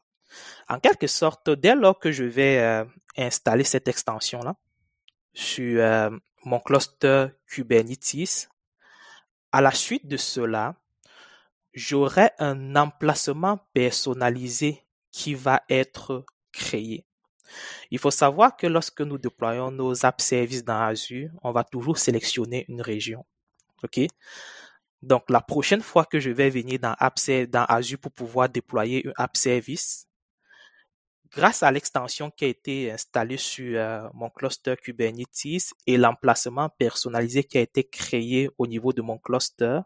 En quelque sorte, dès lors que je vais installer cette extension-là sur mon cluster Kubernetes, à la suite de cela, j'aurai un emplacement personnalisé qui va être créé. Il faut savoir que lorsque nous déployons nos app services dans Azure, on va toujours sélectionner une région. OK? Donc, la prochaine fois que je vais venir dans Azure pour pouvoir déployer un app service, grâce à l'extension qui a été installée sur mon cluster Kubernetes et l'emplacement personnalisé qui a été créé au niveau de mon cluster,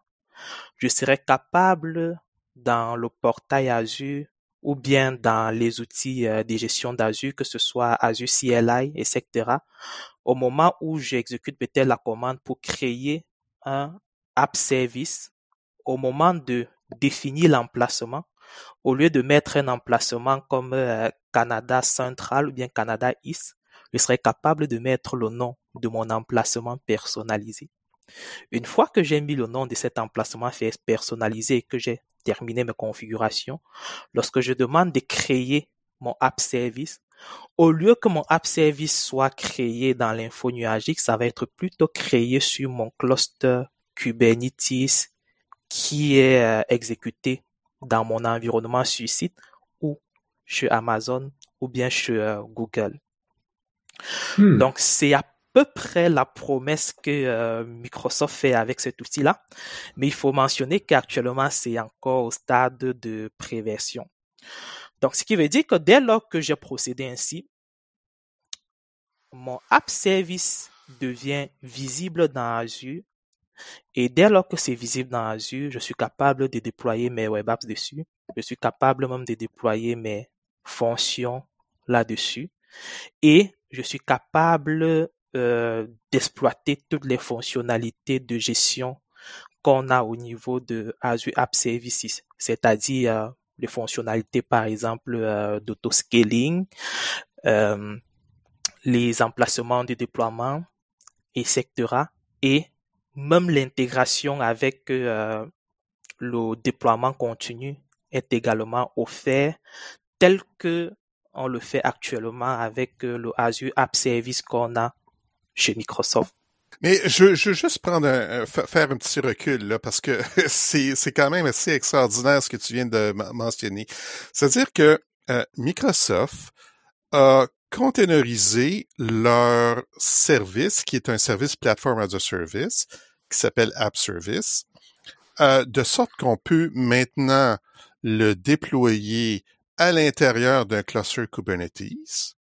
je serai capable dans le portail Azure ou bien dans les outils de gestion d'Azure, que ce soit Azure CLI, etc. Au moment où j'exécute peut-être la commande pour créer un app service, au moment de définir l'emplacement, au lieu de mettre un emplacement comme Canada Central ou bien Canada East, je serai capable de mettre le nom de mon emplacement personnalisé. Une fois que j'ai mis le nom de cet emplacement personnalisé et que j'ai terminé mes configurations, lorsque je demande de créer mon app service, au lieu que mon app service soit créé dans l'info nuagique, ça va être plutôt créé sur mon cluster Kubernetes qui est exécuté dans mon environnement sur site ou chez Amazon ou bien chez Google. Donc, c'est à peu près la promesse que Microsoft fait avec cet outil-là, mais il faut mentionner qu'actuellement, c'est encore au stade de préversion. Donc, ce qui veut dire que dès lors que j'ai procédé ainsi, mon app service devient visible dans Azure et dès lors que c'est visible dans Azure, je suis capable de déployer mes web apps dessus. Je suis capable même de déployer mes fonctions là-dessus et je suis capable d'exploiter toutes les fonctionnalités de gestion qu'on a au niveau de Azure App Services, c'est-à-dire les fonctionnalités par exemple d'autoscaling, les emplacements de déploiement, etc. Et même l'intégration avec le déploiement continu est également offert tel que on le fait actuellement avec le Azure App Service qu'on a chez Microsoft. Mais je veux juste faire un petit recul là, parce que c'est quand même assez extraordinaire ce que tu viens de mentionner. C'est-à-dire que Microsoft a containeriser leur service, qui est un service Platform as a Service, qui s'appelle App Service, de sorte qu'on peut maintenant le déployer à l'intérieur d'un cluster Kubernetes.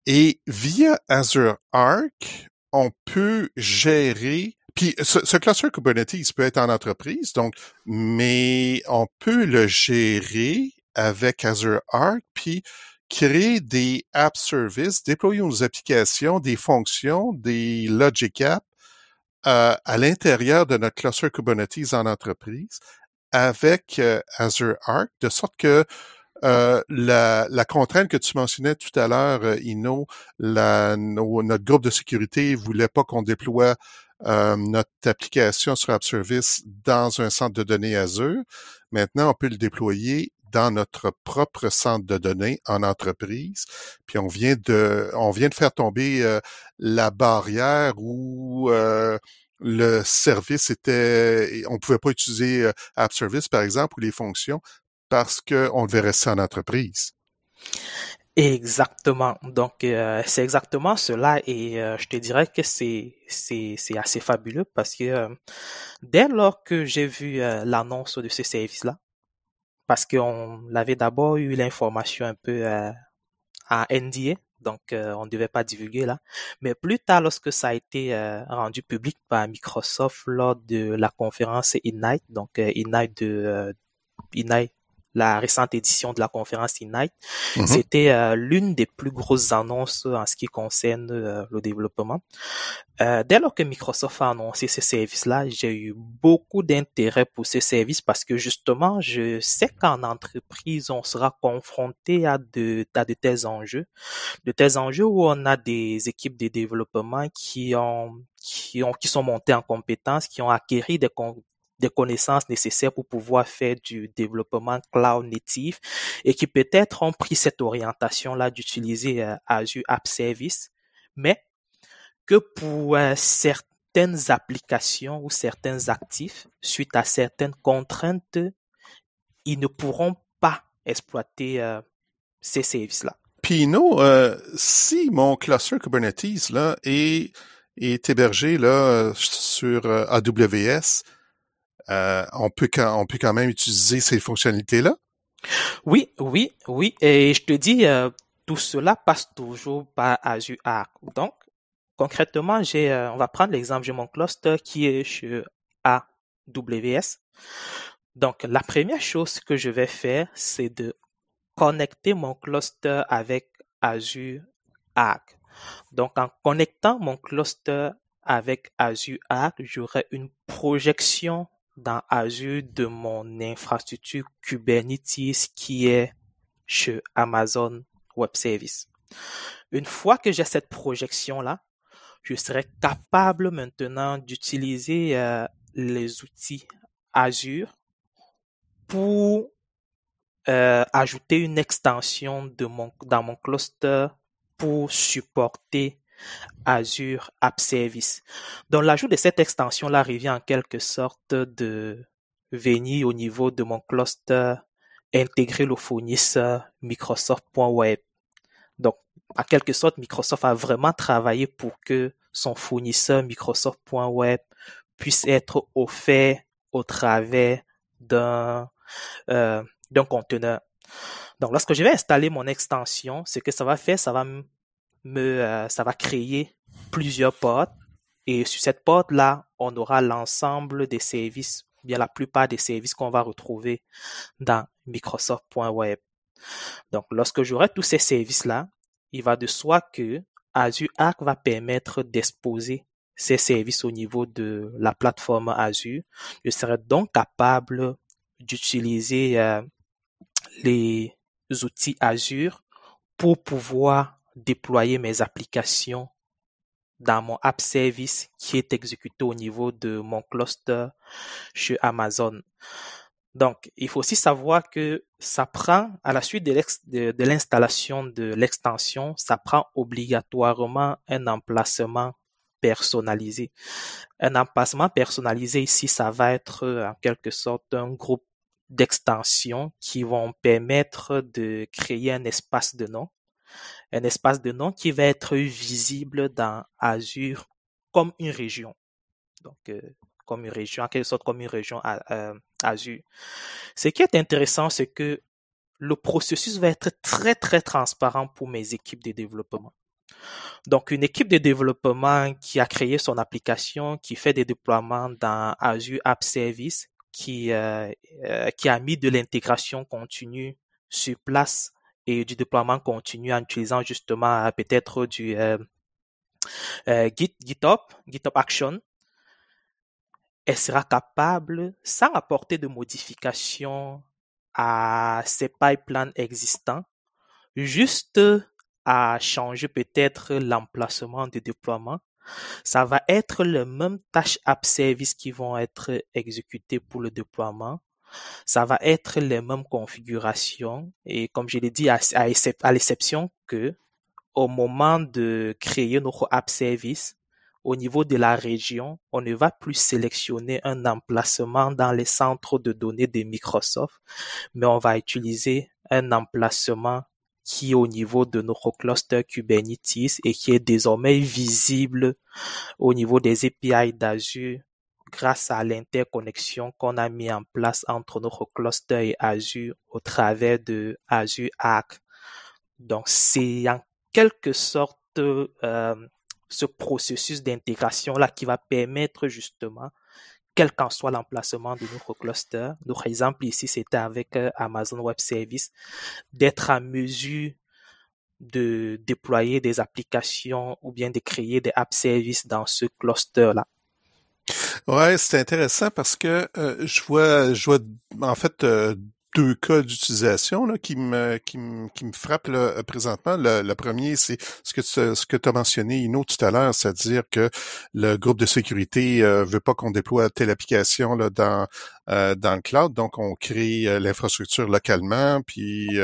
Et via Azure Arc, on peut gérer, puis ce cluster Kubernetes peut être en entreprise, donc, mais on peut le gérer avec Azure Arc, puis créer des app services, déployer nos applications, des fonctions, des logic apps à l'intérieur de notre cluster Kubernetes en entreprise avec Azure Arc, de sorte que la contrainte que tu mentionnais tout à l'heure, Ino, notre groupe de sécurité voulait pas qu'on déploie notre application sur App Service dans un centre de données Azure. Maintenant, on peut le déployer dans notre propre centre de données en entreprise. Puis on vient de faire tomber la barrière où le service on pouvait pas utiliser App Service, par exemple, ou les fonctions, parce qu'on devait rester en entreprise. Exactement. Donc, c'est exactement cela et je te dirais que c'est assez fabuleux parce que dès lors que j'ai vu l'annonce de ce service-là, parce qu'on avait d'abord eu l'information un peu à NDA, donc on ne devait pas divulguer là, mais plus tard lorsque ça a été rendu public par Microsoft lors de la conférence Ignite, donc Ignite la récente édition de la conférence Ignite, c'était l'une des plus grosses annonces en ce qui concerne le développement. Dès lors que Microsoft a annoncé ce service-là, j'ai eu beaucoup d'intérêt pour ce service parce que justement, je sais qu'en entreprise, on sera confronté à de tels enjeux où on a des équipes de développement qui sont montées en compétences, qui ont acquis des connaissances nécessaires pour pouvoir faire du développement cloud native et qui peut-être ont pris cette orientation-là d'utiliser Azure App Service, mais que pour certaines applications ou certains actifs, suite à certaines contraintes, ils ne pourront pas exploiter ces services-là. Puis non, si mon cluster Kubernetes là est hébergé là sur AWS, on peut quand même utiliser ces fonctionnalités-là? Oui. Et je te dis, tout cela passe toujours par Azure Arc. Donc, concrètement, on va prendre l'exemple, j'ai mon cluster qui est chez AWS. Donc, la première chose que je vais faire, c'est de connecter mon cluster avec Azure Arc. Donc, en connectant mon cluster avec Azure Arc, j'aurai une projection dans Azure de mon infrastructure Kubernetes qui est chez Amazon Web Services. Une fois que j'ai cette projection-là, je serai capable maintenant d'utiliser les outils Azure pour ajouter une extension dans mon cluster pour supporter Azure App Service. Donc, l'ajout de cette extension-là revient en quelque sorte de venir au niveau de mon cluster, intégrer le fournisseur Microsoft.web. Donc, en quelque sorte, Microsoft a vraiment travaillé pour que son fournisseur Microsoft.web puisse être offert au travers d'un conteneur. Donc, lorsque je vais installer mon extension, ce que ça va faire, ça va créer plusieurs portes et sur cette porte-là, on aura l'ensemble des services, bien la plupart des services qu'on va retrouver dans Microsoft.web. Donc, lorsque j'aurai tous ces services-là, il va de soi que Azure Arc va permettre d'exposer ces services au niveau de la plateforme Azure. Je serai donc capable d'utiliser les outils Azure pour pouvoir déployer mes applications dans mon app service qui est exécuté au niveau de mon cluster chez Amazon. Donc, il faut aussi savoir que ça prend, à la suite de l'installation de l'extension, ça prend obligatoirement un emplacement personnalisé. Un emplacement personnalisé ici, ça va être en quelque sorte un groupe d'extensions qui vont permettre de créer un espace de nom un espace de nom qui va être visible dans Azure comme une région. Donc, comme une région, en quelque sorte comme une région Azure. Ce qui est intéressant, c'est que le processus va être très, très transparent pour mes équipes de développement. Donc, une équipe de développement qui a créé son application, qui fait des déploiements dans Azure App Service, qui a mis de l'intégration continue sur place et du déploiement continu en utilisant justement peut-être du GitHub Action, elle sera capable, sans apporter de modifications à ses pipelines existants, juste à changer peut-être l'emplacement de déploiement. Ça va être les mêmes tâches app service qui vont être exécutées pour le déploiement. Ça va être les mêmes configurations et comme je l'ai dit, à l'exception que au moment de créer notre app service, au niveau de la région, on ne va plus sélectionner un emplacement dans les centres de données de Microsoft, mais on va utiliser un emplacement qui est au niveau de notre cluster Kubernetes et qui est désormais visible au niveau des API d'Azure grâce à l'interconnexion qu'on a mis en place entre notre cluster et Azure au travers de Azure Arc. Donc, c'est en quelque sorte ce processus d'intégration-là qui va permettre justement, quel qu'en soit l'emplacement de notre cluster, notre exemple ici, c'était avec Amazon Web Services, d'être en mesure de déployer des applications ou bien de créer des app services dans ce cluster-là. Ouais, c'est intéressant parce que je vois en fait deux cas d'utilisation là, qui me frappent là, présentement. Le premier, c'est ce que tu as mentionné, Ino, tout à l'heure, c'est-à-dire que le groupe de sécurité veut pas qu'on déploie telle application là, dans le cloud, donc on crée l'infrastructure localement, puis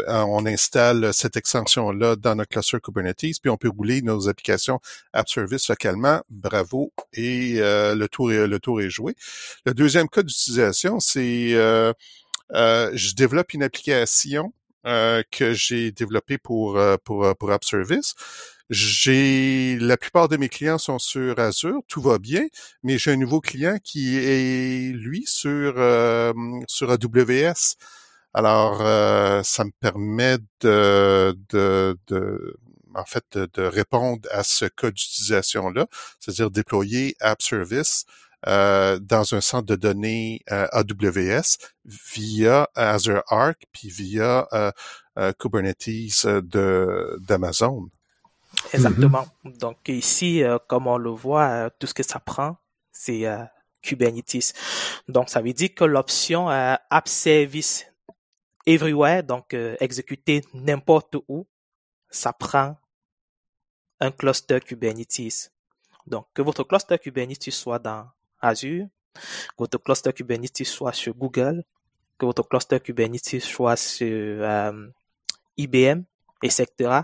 on installe cette extension-là dans notre cluster Kubernetes, puis on peut rouler nos applications App Service localement. Bravo, et le tour est joué. Le deuxième cas d'utilisation, c'est je développe une application que j'ai développée pour App Service. La plupart de mes clients sont sur Azure, tout va bien, mais j'ai un nouveau client qui est, lui, sur AWS. Alors, ça me permet en fait, de répondre à ce cas d'utilisation-là, c'est-à-dire déployer App Service dans un centre de données AWS via Azure Arc puis via Kubernetes d'Amazon. Exactement. Donc ici, comme on le voit, tout ce que ça prend, c'est Kubernetes. Donc ça veut dire que l'option App Service Everywhere, donc exécuter n'importe où, ça prend un cluster Kubernetes. Donc que votre cluster Kubernetes soit dans Azure, que votre cluster Kubernetes soit sur Google, que votre cluster Kubernetes soit sur IBM, etc.,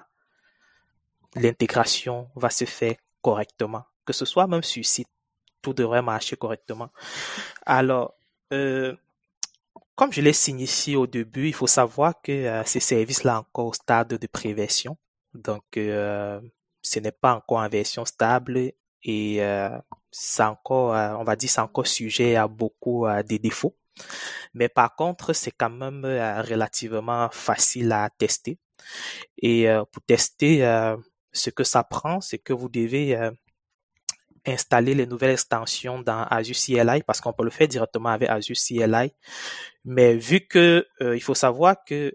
l'intégration va se faire correctement. Que ce soit même sur site, tout devrait marcher correctement. Alors, comme je l'ai signifié au début, il faut savoir que ces services-là encore au stade de préversion. Donc, ce n'est pas encore en version stable et c'est encore, on va dire, c'est encore sujet à beaucoup de défauts. Mais par contre, c'est quand même relativement facile à tester. Et pour tester ce que ça prend, c'est que vous devez installer les nouvelles extensions dans Azure CLI parce qu'on peut le faire directement avec Azure CLI. Mais vu que il faut savoir que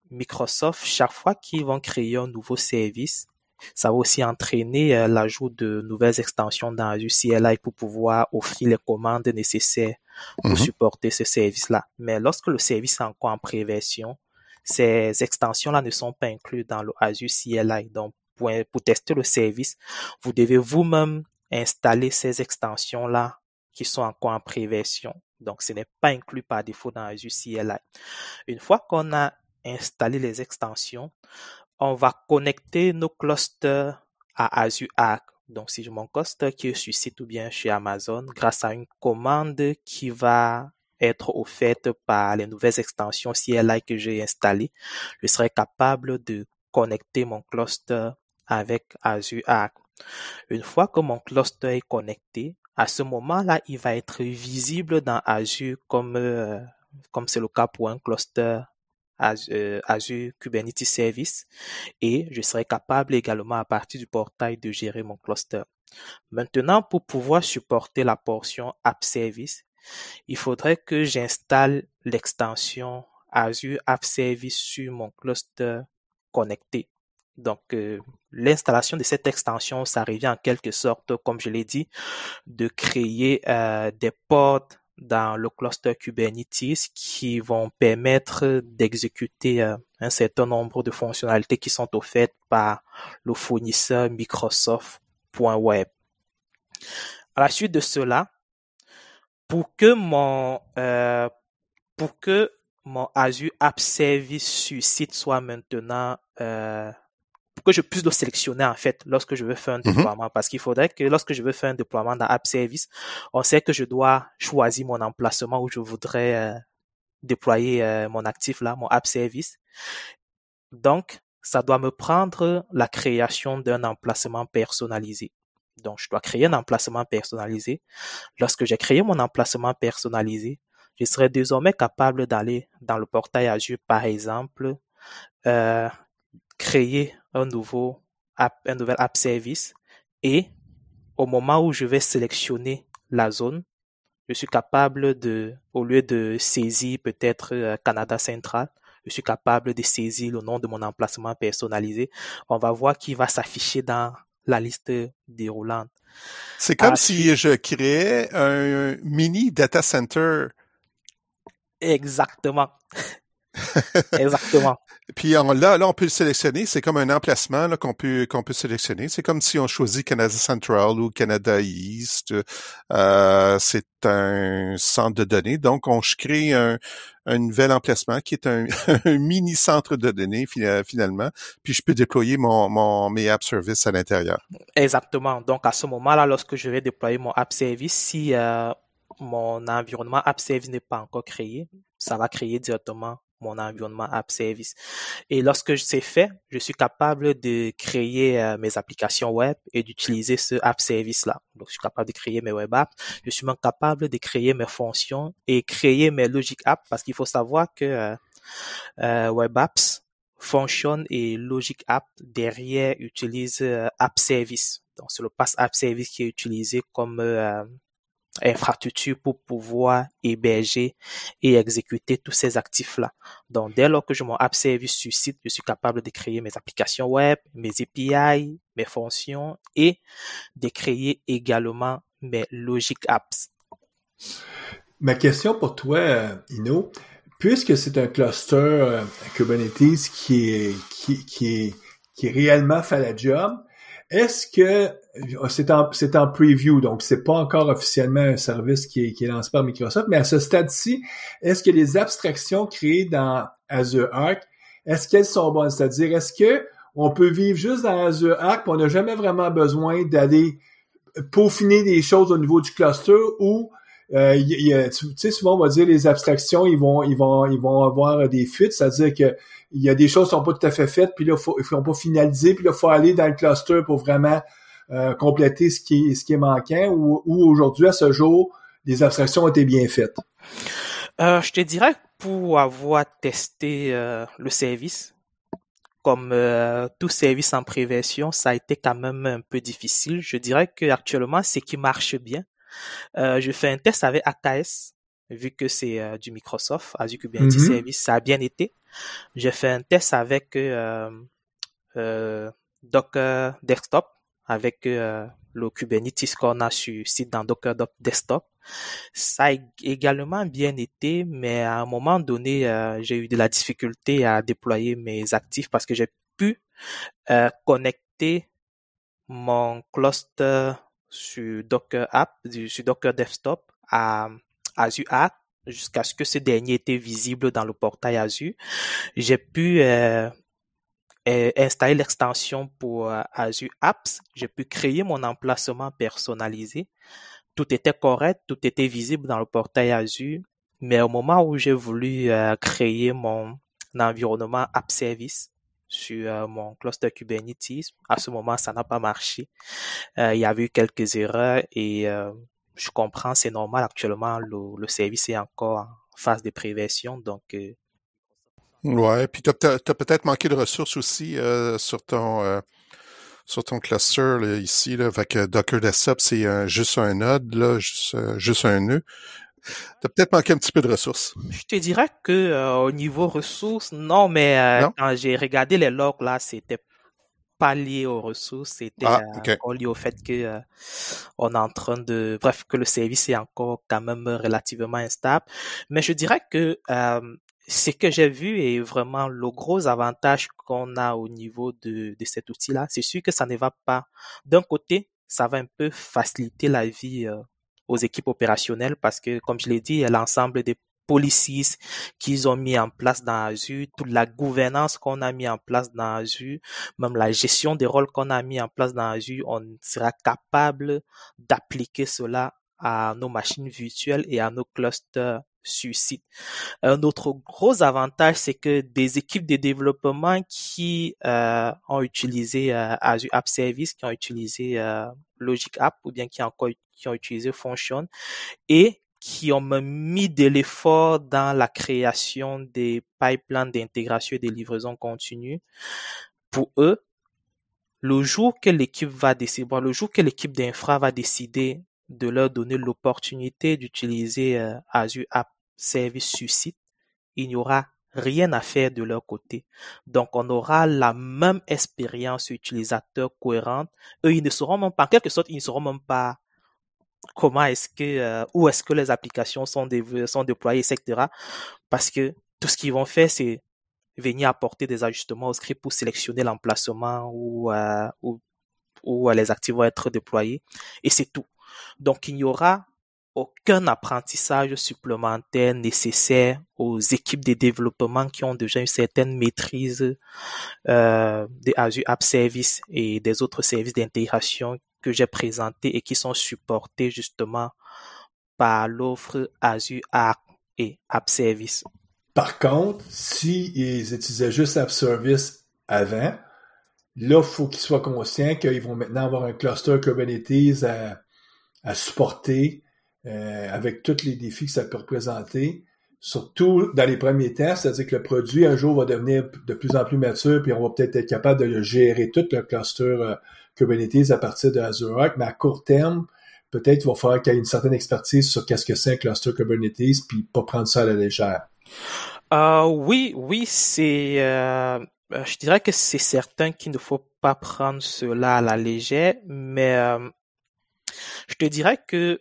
Microsoft, chaque fois qu'ils vont créer un nouveau service, ça va aussi entraîner l'ajout de nouvelles extensions dans Azure CLI pour pouvoir offrir les commandes nécessaires pour supporter ce service-là. Mais lorsque le service est encore en pré-version, ces extensions-là ne sont pas incluses dans le Azure CLI. Donc, pour tester le service, vous devez vous-même installer ces extensions-là qui sont encore en pré-version. Donc, ce n'est pas inclus par défaut dans Azure CLI. Une fois qu'on a installé les extensions, on va connecter nos clusters à Azure Arc. Donc, si j'ai mon cluster qui est sur site ou bien chez Amazon, grâce à une commande qui va être offerte par les nouvelles extensions CLI que j'ai installées, je serai capable de connecter mon cluster avec Azure Arc. Une fois que mon cluster est connecté, à ce moment-là, il va être visible dans Azure comme c'est le cas pour un cluster Azure Kubernetes Service, et je serai capable également à partir du portail de gérer mon cluster. Maintenant, pour pouvoir supporter la portion App Service, il faudrait que j'installe l'extension Azure App Service sur mon cluster connecté. Donc, l'installation de cette extension, ça revient en quelque sorte, comme je l'ai dit, de créer des pods dans le cluster Kubernetes qui vont permettre d'exécuter un certain nombre de fonctionnalités qui sont offertes par le fournisseur Microsoft.web. À la suite de cela, pour que mon Azure App Service sur site soit maintenant pour que je puisse le sélectionner en fait lorsque je veux faire un déploiement, parce qu'il faudrait que lorsque je veux faire un déploiement dans App Service, on sait que je dois choisir mon emplacement où je voudrais déployer mon actif là, mon App Service. Donc, ça doit me prendre la création d'un emplacement personnalisé. Donc, je dois créer un emplacement personnalisé. Lorsque j'ai créé mon emplacement personnalisé, je serai désormais capable d'aller dans le portail Azure, par exemple, créer un nouvel app service, et au moment où je vais sélectionner la zone, je suis capable au lieu de saisir peut-être Canada Central, je suis capable de saisir le nom de mon emplacement personnalisé. On va voir qu'il va s'afficher dans la liste déroulante. C'est comme si je créais un mini data center. Exactement. Exactement. Puis là, on peut le sélectionner. C'est comme un emplacement là, qu'on peut sélectionner. C'est comme si on choisit Canada Central ou Canada East. C'est un centre de données. Donc, je crée un nouvel emplacement qui est un mini centre de données finalement. Puis, je peux déployer mes app services à l'intérieur. Exactement. Donc, à ce moment-là, lorsque je vais déployer mon app service, si mon environnement app service n'est pas encore créé, ça va créer directement mon environnement app service. Et lorsque c'est fait, je suis capable de créer mes applications web et d'utiliser ce app service là. Donc, je suis capable de créer mes web apps. Je suis même capable de créer mes fonctions et créer mes logic apps, parce qu'il faut savoir que web apps, function et logic app derrière utilisent app service. Donc, c'est le pass app service qui est utilisé comme infrastructure pour pouvoir héberger et exécuter tous ces actifs-là. Donc, dès lors que j'ai mon app service sur site, je suis capable de créer mes applications web, mes API, mes fonctions, et de créer également mes logic apps. Ma question pour toi, Ino, puisque c'est un cluster Kubernetes qui est réellement fait la job, est-ce que c'est en preview, donc c'est pas encore officiellement un service qui est lancé par Microsoft, mais à ce stade-ci, est-ce que les abstractions créées dans Azure Arc, est-ce qu'elles sont bonnes? C'est-à-dire, est-ce que on peut vivre juste dans Azure Arc, on n'a jamais vraiment besoin d'aller peaufiner des choses au niveau du cluster, ou tu sais, souvent on va dire les abstractions, ils vont avoir des fuites, c'est-à-dire que il y a des choses qui sont pas tout à fait faites, puis là ils sont pas finalisées, puis là il faut aller dans le cluster pour vraiment compléter ce qui est manquant, ou aujourd'hui à ce jour les abstractions ont été bien faites. Je te dirais, pour avoir testé le service, comme tout service en préversion, ça a été quand même un peu difficile. Je dirais que actuellement, ce qui marche bien, je fais un test avec AKS, vu que c'est du Microsoft, Azure Kubernetes Service, ça a bien été. J'ai fait un test avec Docker Desktop, avec le Kubernetes qu'on a sur site dans Docker Desktop. Ça a également bien été, mais à un moment donné, j'ai eu de la difficulté à déployer mes actifs parce que j'ai pu connecter mon cluster sur Docker App, sur Docker Desktop à Azure Arc jusqu'à ce que ce dernier était visible dans le portail Azure. J'ai pu installer l'extension pour Azure Apps. J'ai pu créer mon emplacement personnalisé. Tout était correct, tout était visible dans le portail Azure, mais au moment où j'ai voulu créer mon environnement App Service sur mon cluster Kubernetes. À ce moment, ça n'a pas marché. Il y avait eu quelques erreurs et je comprends, c'est normal. Actuellement, le service est encore en phase de préversion. Donc, Ouais, puis t'as peut-être manqué de ressources aussi sur ton cluster là, ici, là, avec Docker Desktop, c'est juste un node, là, juste un nœud. T'as peut-être manqué un petit peu de ressources. je te dirais que au niveau ressources, non, mais Non? quand j'ai regardé les logs là, c'était pas lié aux ressources, c'était Ah, OK. encore lié au fait que on est en train de, bref, que le service est encore quand même relativement instable. Mais je dirais que ce que j'ai vu est vraiment le gros avantage qu'on a au niveau de cet outil-là. C'est sûr que ça ne va pas. D'un côté, ça va un peu faciliter la vie aux équipes opérationnelles parce que, comme je l'ai dit, il y a l'ensemble des policies qu'ils ont mis en place dans Azure, toute la gouvernance qu'on a mis en place dans Azure, même la gestion des rôles qu'on a mis en place dans Azure, on sera capable d'appliquer cela à nos machines virtuelles et à nos clusters sur site. Un autre gros avantage, c'est que des équipes de développement qui ont utilisé Azure App Service, qui ont utilisé Logic App ou bien qui ont utilisé Function et qui ont mis de l'effort dans la création des pipelines d'intégration et des livraisons continues. Pour eux, le jour que l'équipe va décider, le jour que l'équipe d'infra va décider de leur donner l'opportunité d'utiliser Azure App Service sur site, il n'y aura rien à faire de leur côté. Donc, on aura la même expérience utilisateur cohérente. Eux, ils ne sauront même pas, en quelque sorte, ils ne sauront même pas comment est-ce que, où est-ce que les applications sont déployées, etc. Parce que tout ce qu'ils vont faire, c'est venir apporter des ajustements au script pour sélectionner l'emplacement où les actifs vont être déployés. Et c'est tout. Donc, il n'y aura aucun apprentissage supplémentaire nécessaire aux équipes de développement qui ont déjà une certaine maîtrise des Azure App Service et des autres services d'intégration que j'ai présentés et qui sont supportés justement par l'offre Azure App et App Service. Par contre, si ils utilisaient juste App Service avant, là, il faut qu'ils soient conscients qu'ils vont maintenant avoir un cluster Kubernetes à supporter avec tous les défis que ça peut représenter, surtout dans les premiers temps, c'est-à-dire que le produit un jour va devenir de plus en plus mature, puis on va peut-être être capable de le gérer tout le cluster Kubernetes à partir de Azure Arc, mais à court terme, peut-être il va falloir qu'il y ait une certaine expertise sur qu'est-ce que c'est un cluster Kubernetes, puis pas prendre ça à la légère. Oui, c'est, je dirais que c'est certain qu'il ne faut pas prendre cela à la légère, mais je te dirais que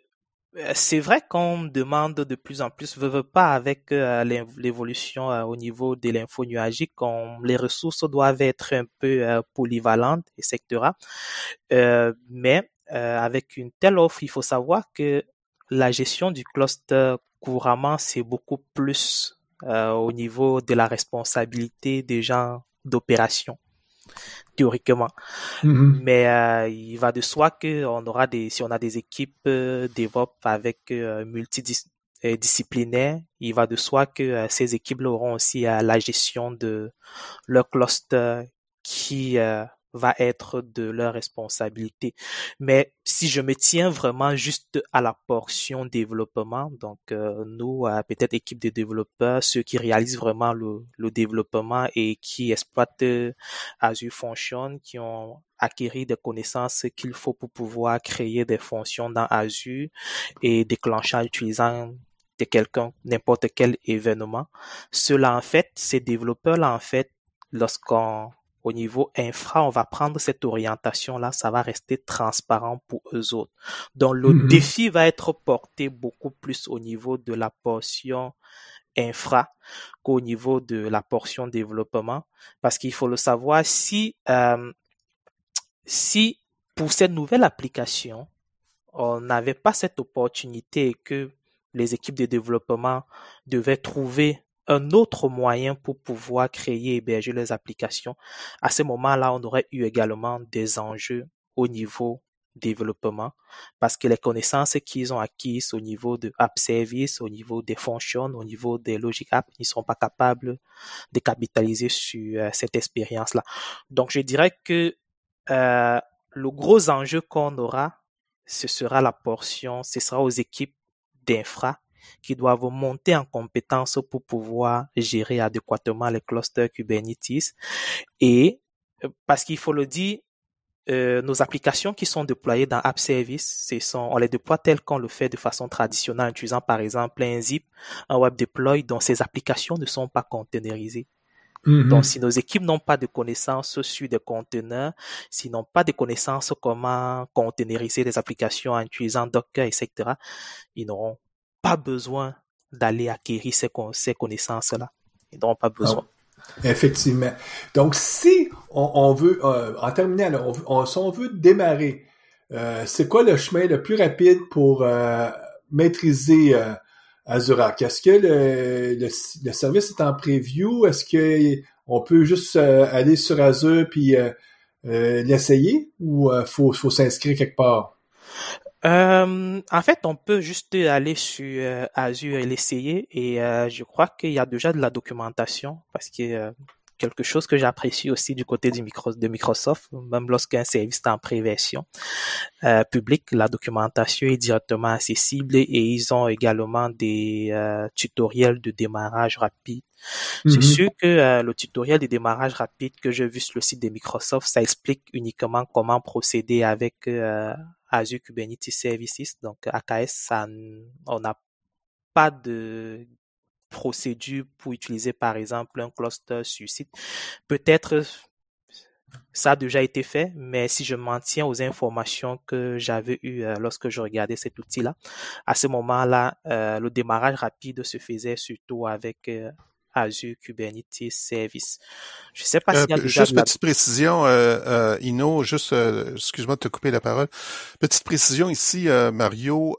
c'est vrai qu'on demande de plus en plus, veut pas avec l'évolution au niveau de l'info nuagique, les ressources doivent être un peu polyvalentes, etc. Mais avec une telle offre, il faut savoir que la gestion du cluster couramment, c'est beaucoup plus au niveau de la responsabilité des gens d'opération, théoriquement. Mm-hmm. Mais il va de soi que si on a des équipes DevOps avec multidisciplinaires, il va de soi que ces équipes auront aussi la gestion de leur cluster qui va être de leur responsabilité. Mais si je me tiens vraiment juste à la portion développement, donc nous, peut-être équipe de développeurs, ceux qui réalisent vraiment le développement et qui exploitent Azure Function, qui ont acquis des connaissances qu'il faut pour pouvoir créer des fonctions dans Azure et déclencher en utilisant de quelqu'un, n'importe quel événement. Ceux-là, en fait, ces développeurs-là, en fait, au niveau infra, on va prendre cette orientation-là, ça va rester transparent pour eux autres. Donc, le défi va être porté beaucoup plus au niveau de la portion infra qu'au niveau de la portion développement. Parce qu'il faut le savoir, si pour cette nouvelle application, on n'avait pas cette opportunité et que les équipes de développement devaient trouver un autre moyen pour pouvoir créer et héberger les applications, à ce moment-là, on aurait eu également des enjeux au niveau développement parce que les connaissances qu'ils ont acquises au niveau de App Service, au niveau des fonctions, au niveau des Logic Apps, ils ne sont pas capables de capitaliser sur cette expérience-là. Donc, je dirais que le gros enjeu qu'on aura, ce sera aux équipes d'infra qui doivent monter en compétence pour pouvoir gérer adéquatement les clusters Kubernetes. Et parce qu'il faut le dire, nos applications qui sont déployées dans App Service, on les déploie telles qu'on le fait de façon traditionnelle en utilisant par exemple un zip, un web deploy dont ces applications ne sont pas containerisées. Donc, si nos équipes n'ont pas de connaissances sur des conteneurs, s'ils n'ont pas de connaissances comment containeriser des applications en utilisant Docker, etc., ils n'auront pas besoin d'aller acquérir ces connaissances-là. Ils n'auront pas besoin. Effectivement. Donc, si on veut, en terminant, si on veut démarrer, c'est quoi le chemin le plus rapide pour maîtriser Azure Arc? Est-ce que le service est en preview? Est-ce que on peut juste aller sur Azure puis l'essayer ou faut s'inscrire quelque part? En fait, on peut juste aller sur Azure et l'essayer et je crois qu'il y a déjà de la documentation parce que quelque chose que j'apprécie aussi du côté de Microsoft, même lorsqu'un service est en pré-version publique, la documentation est directement accessible et ils ont également des tutoriels de démarrage rapide. C'est sûr que le tutoriel de démarrage rapide que j'ai vu sur le site de Microsoft, ça explique uniquement comment procéder avec Azure Kubernetes Services, donc AKS, on n'a pas de procédure pour utiliser par exemple un cluster sur site. Peut-être ça a déjà été fait, mais si je m'en tiens aux informations que j'avais eues lorsque je regardais cet outil-là, à ce moment-là, le démarrage rapide se faisait surtout avec Azure Kubernetes Service. Je sais pas s'il y a déjà juste petite précision, Ino, juste excuse-moi de te couper la parole. Petite précision ici, Mario,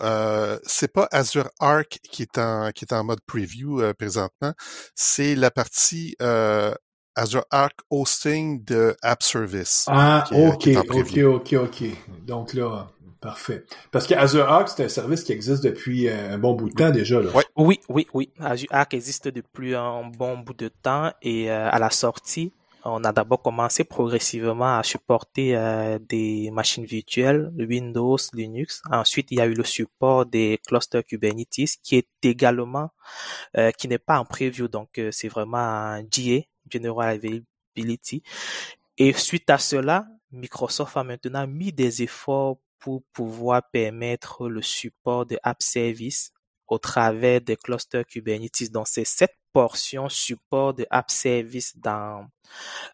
c'est pas Azure Arc qui est en mode preview présentement, c'est la partie Azure Arc Hosting de App Service. Ah, qui est en preview. OK. Donc là, parfait. Parce que Azure Arc, c'est un service qui existe depuis un bon bout de temps déjà, là. Ouais. Oui. Azure Arc existe depuis un bon bout de temps et à la sortie, on a d'abord commencé progressivement à supporter des machines virtuelles, Windows, Linux. Ensuite, il y a eu le support des clusters Kubernetes qui est également, qui n'est pas en preview, donc c'est vraiment un GA, General Availability. Et suite à cela, Microsoft a maintenant mis des efforts pour pouvoir permettre le support de App Service au travers des clusters Kubernetes. Donc, c'est cette portion support de App Service dans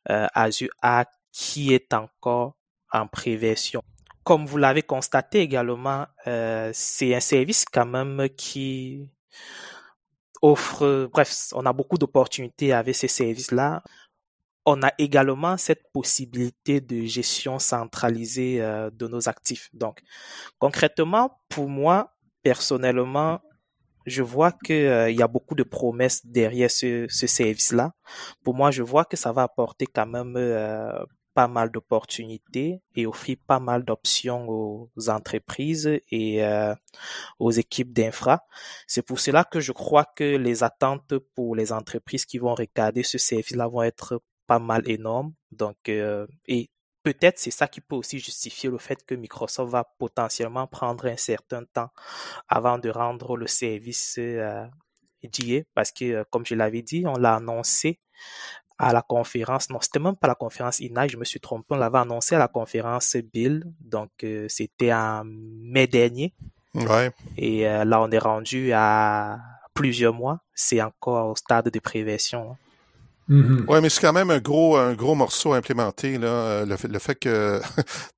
Azure Arc qui est encore en pré-version. Comme vous l'avez constaté également, c'est un service quand même qui offre, bref, on a beaucoup d'opportunités avec ces services-là. On a également cette possibilité de gestion centralisée de nos actifs. Donc, concrètement, pour moi, personnellement, je vois que il y a beaucoup de promesses derrière ce service-là. Pour moi, je vois que ça va apporter quand même pas mal d'opportunités et offrir pas mal d'options aux entreprises et aux équipes d'infra. C'est pour cela que je crois que les attentes pour les entreprises qui vont regarder ce service-là vont être pas mal énormes. Donc, et peut-être c'est ça qui peut aussi justifier le fait que Microsoft va potentiellement prendre un certain temps avant de rendre le service GA parce que, comme je l'avais dit, on l'a annoncé à la conférence, non, c'était même pas la conférence INAI, je me suis trompé, on l'avait annoncé à la conférence Build, donc c'était en mai dernier. Ouais. Et là, on est rendu à plusieurs mois, c'est encore au stade de pré-version. Ouais, mais c'est quand même un gros morceau à implémenter, là. Le fait que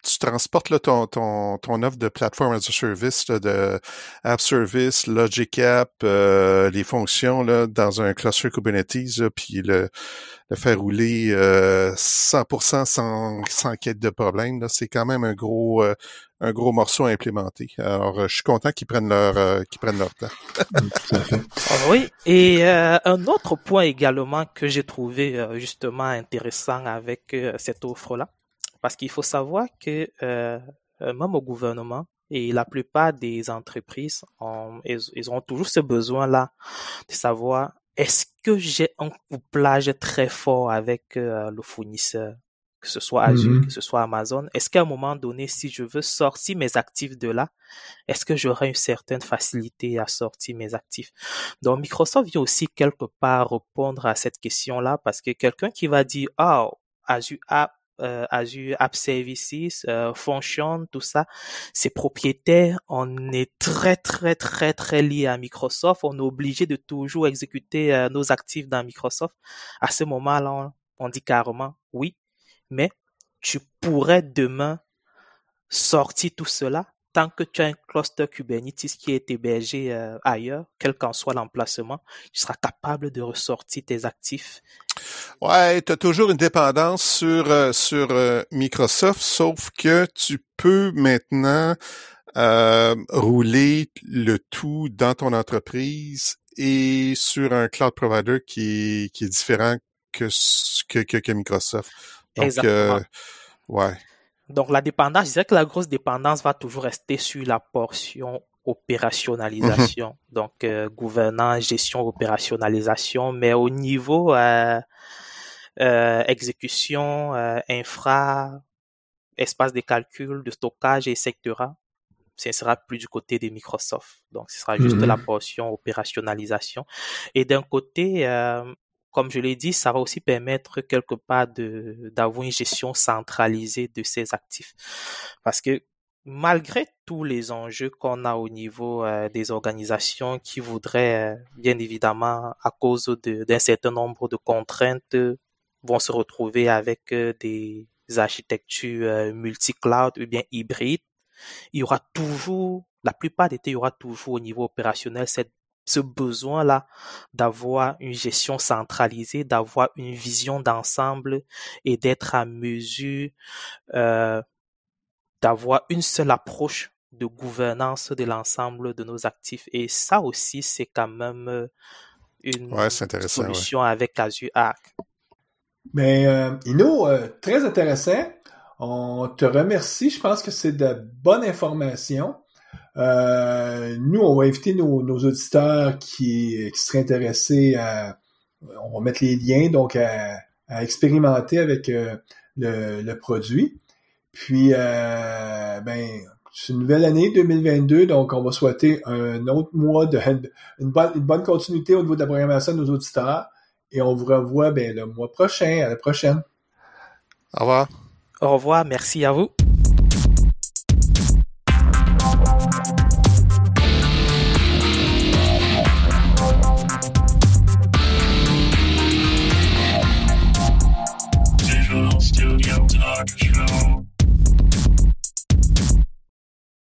tu transportes là, ton offre de Platform as a Service, là, de App Service, Logic App, les fonctions là, dans un cluster Kubernetes, là, puis le faire rouler 100% sans quête de problème, là, c'est quand même un gros morceau à implémenter. Alors, je suis content qu'ils prennent leur temps. Oui, et un autre point également que j'ai trouvé justement intéressant avec cette offre-là, parce qu'il faut savoir que même au gouvernement. Et la plupart des entreprises, ils ont toujours ce besoin-là de savoir est-ce que j'ai un couplage très fort avec le fournisseur, que ce soit Azure, que ce soit Amazon. Est-ce qu'à un moment donné, si je veux sortir mes actifs de là, est-ce que j'aurai une certaine facilité à sortir mes actifs? Donc, Microsoft vient aussi quelque part répondre à cette question-là parce que quelqu'un qui va dire, Azure App Services, Function, tout ça, c'est propriétaire. On est très, très, très, très lié à Microsoft. On est obligé de toujours exécuter nos actifs dans Microsoft. À ce moment-là, on dit carrément oui, mais tu pourrais demain sortir tout cela tant que tu as un cluster Kubernetes qui est hébergé ailleurs, quel qu'en soit l'emplacement, tu seras capable de ressortir tes actifs. Ouais, tu as toujours une dépendance sur Microsoft, sauf que tu peux maintenant rouler le tout dans ton entreprise et sur un cloud provider qui est différent que Microsoft. Donc, exactement. Ouais. Donc, la dépendance, je dirais que la grosse dépendance va toujours rester sur la portion opérationnalisation. Donc, gouvernance, gestion, opérationnalisation. Mais au niveau exécution, infra, espace de calcul, de stockage, etc., ce sera plus du côté de Microsoft. Donc, ce sera juste la portion opérationnalisation. Et d'un côté, comme je l'ai dit, ça va aussi permettre quelque part d'avoir une gestion centralisée de ces actifs. Parce que malgré tous les enjeux qu'on a au niveau des organisations qui voudraient, bien évidemment, à cause d'un certain nombre de contraintes, vont se retrouver avec des architectures multi-cloud ou bien hybrides, il y aura toujours, la plupart des temps, il y aura toujours au niveau opérationnel ce besoin-là d'avoir une gestion centralisée, d'avoir une vision d'ensemble et d'être à mesure d'avoir une seule approche de gouvernance de l'ensemble de nos actifs. Et ça aussi, c'est quand même une solution avec Azure Arc. Mais Ino, très intéressant. On te remercie. Je pense que c'est de bonnes informations. Nous, on va inviter nos auditeurs qui seraient intéressés on va mettre les liens donc à expérimenter avec le produit. Puis, c'est une nouvelle année 2022, donc on va souhaiter un autre mois une bonne continuité au niveau de la programmation de nos auditeurs. Et on vous revoit le mois prochain. À la prochaine. Au revoir. Au revoir. Merci à vous.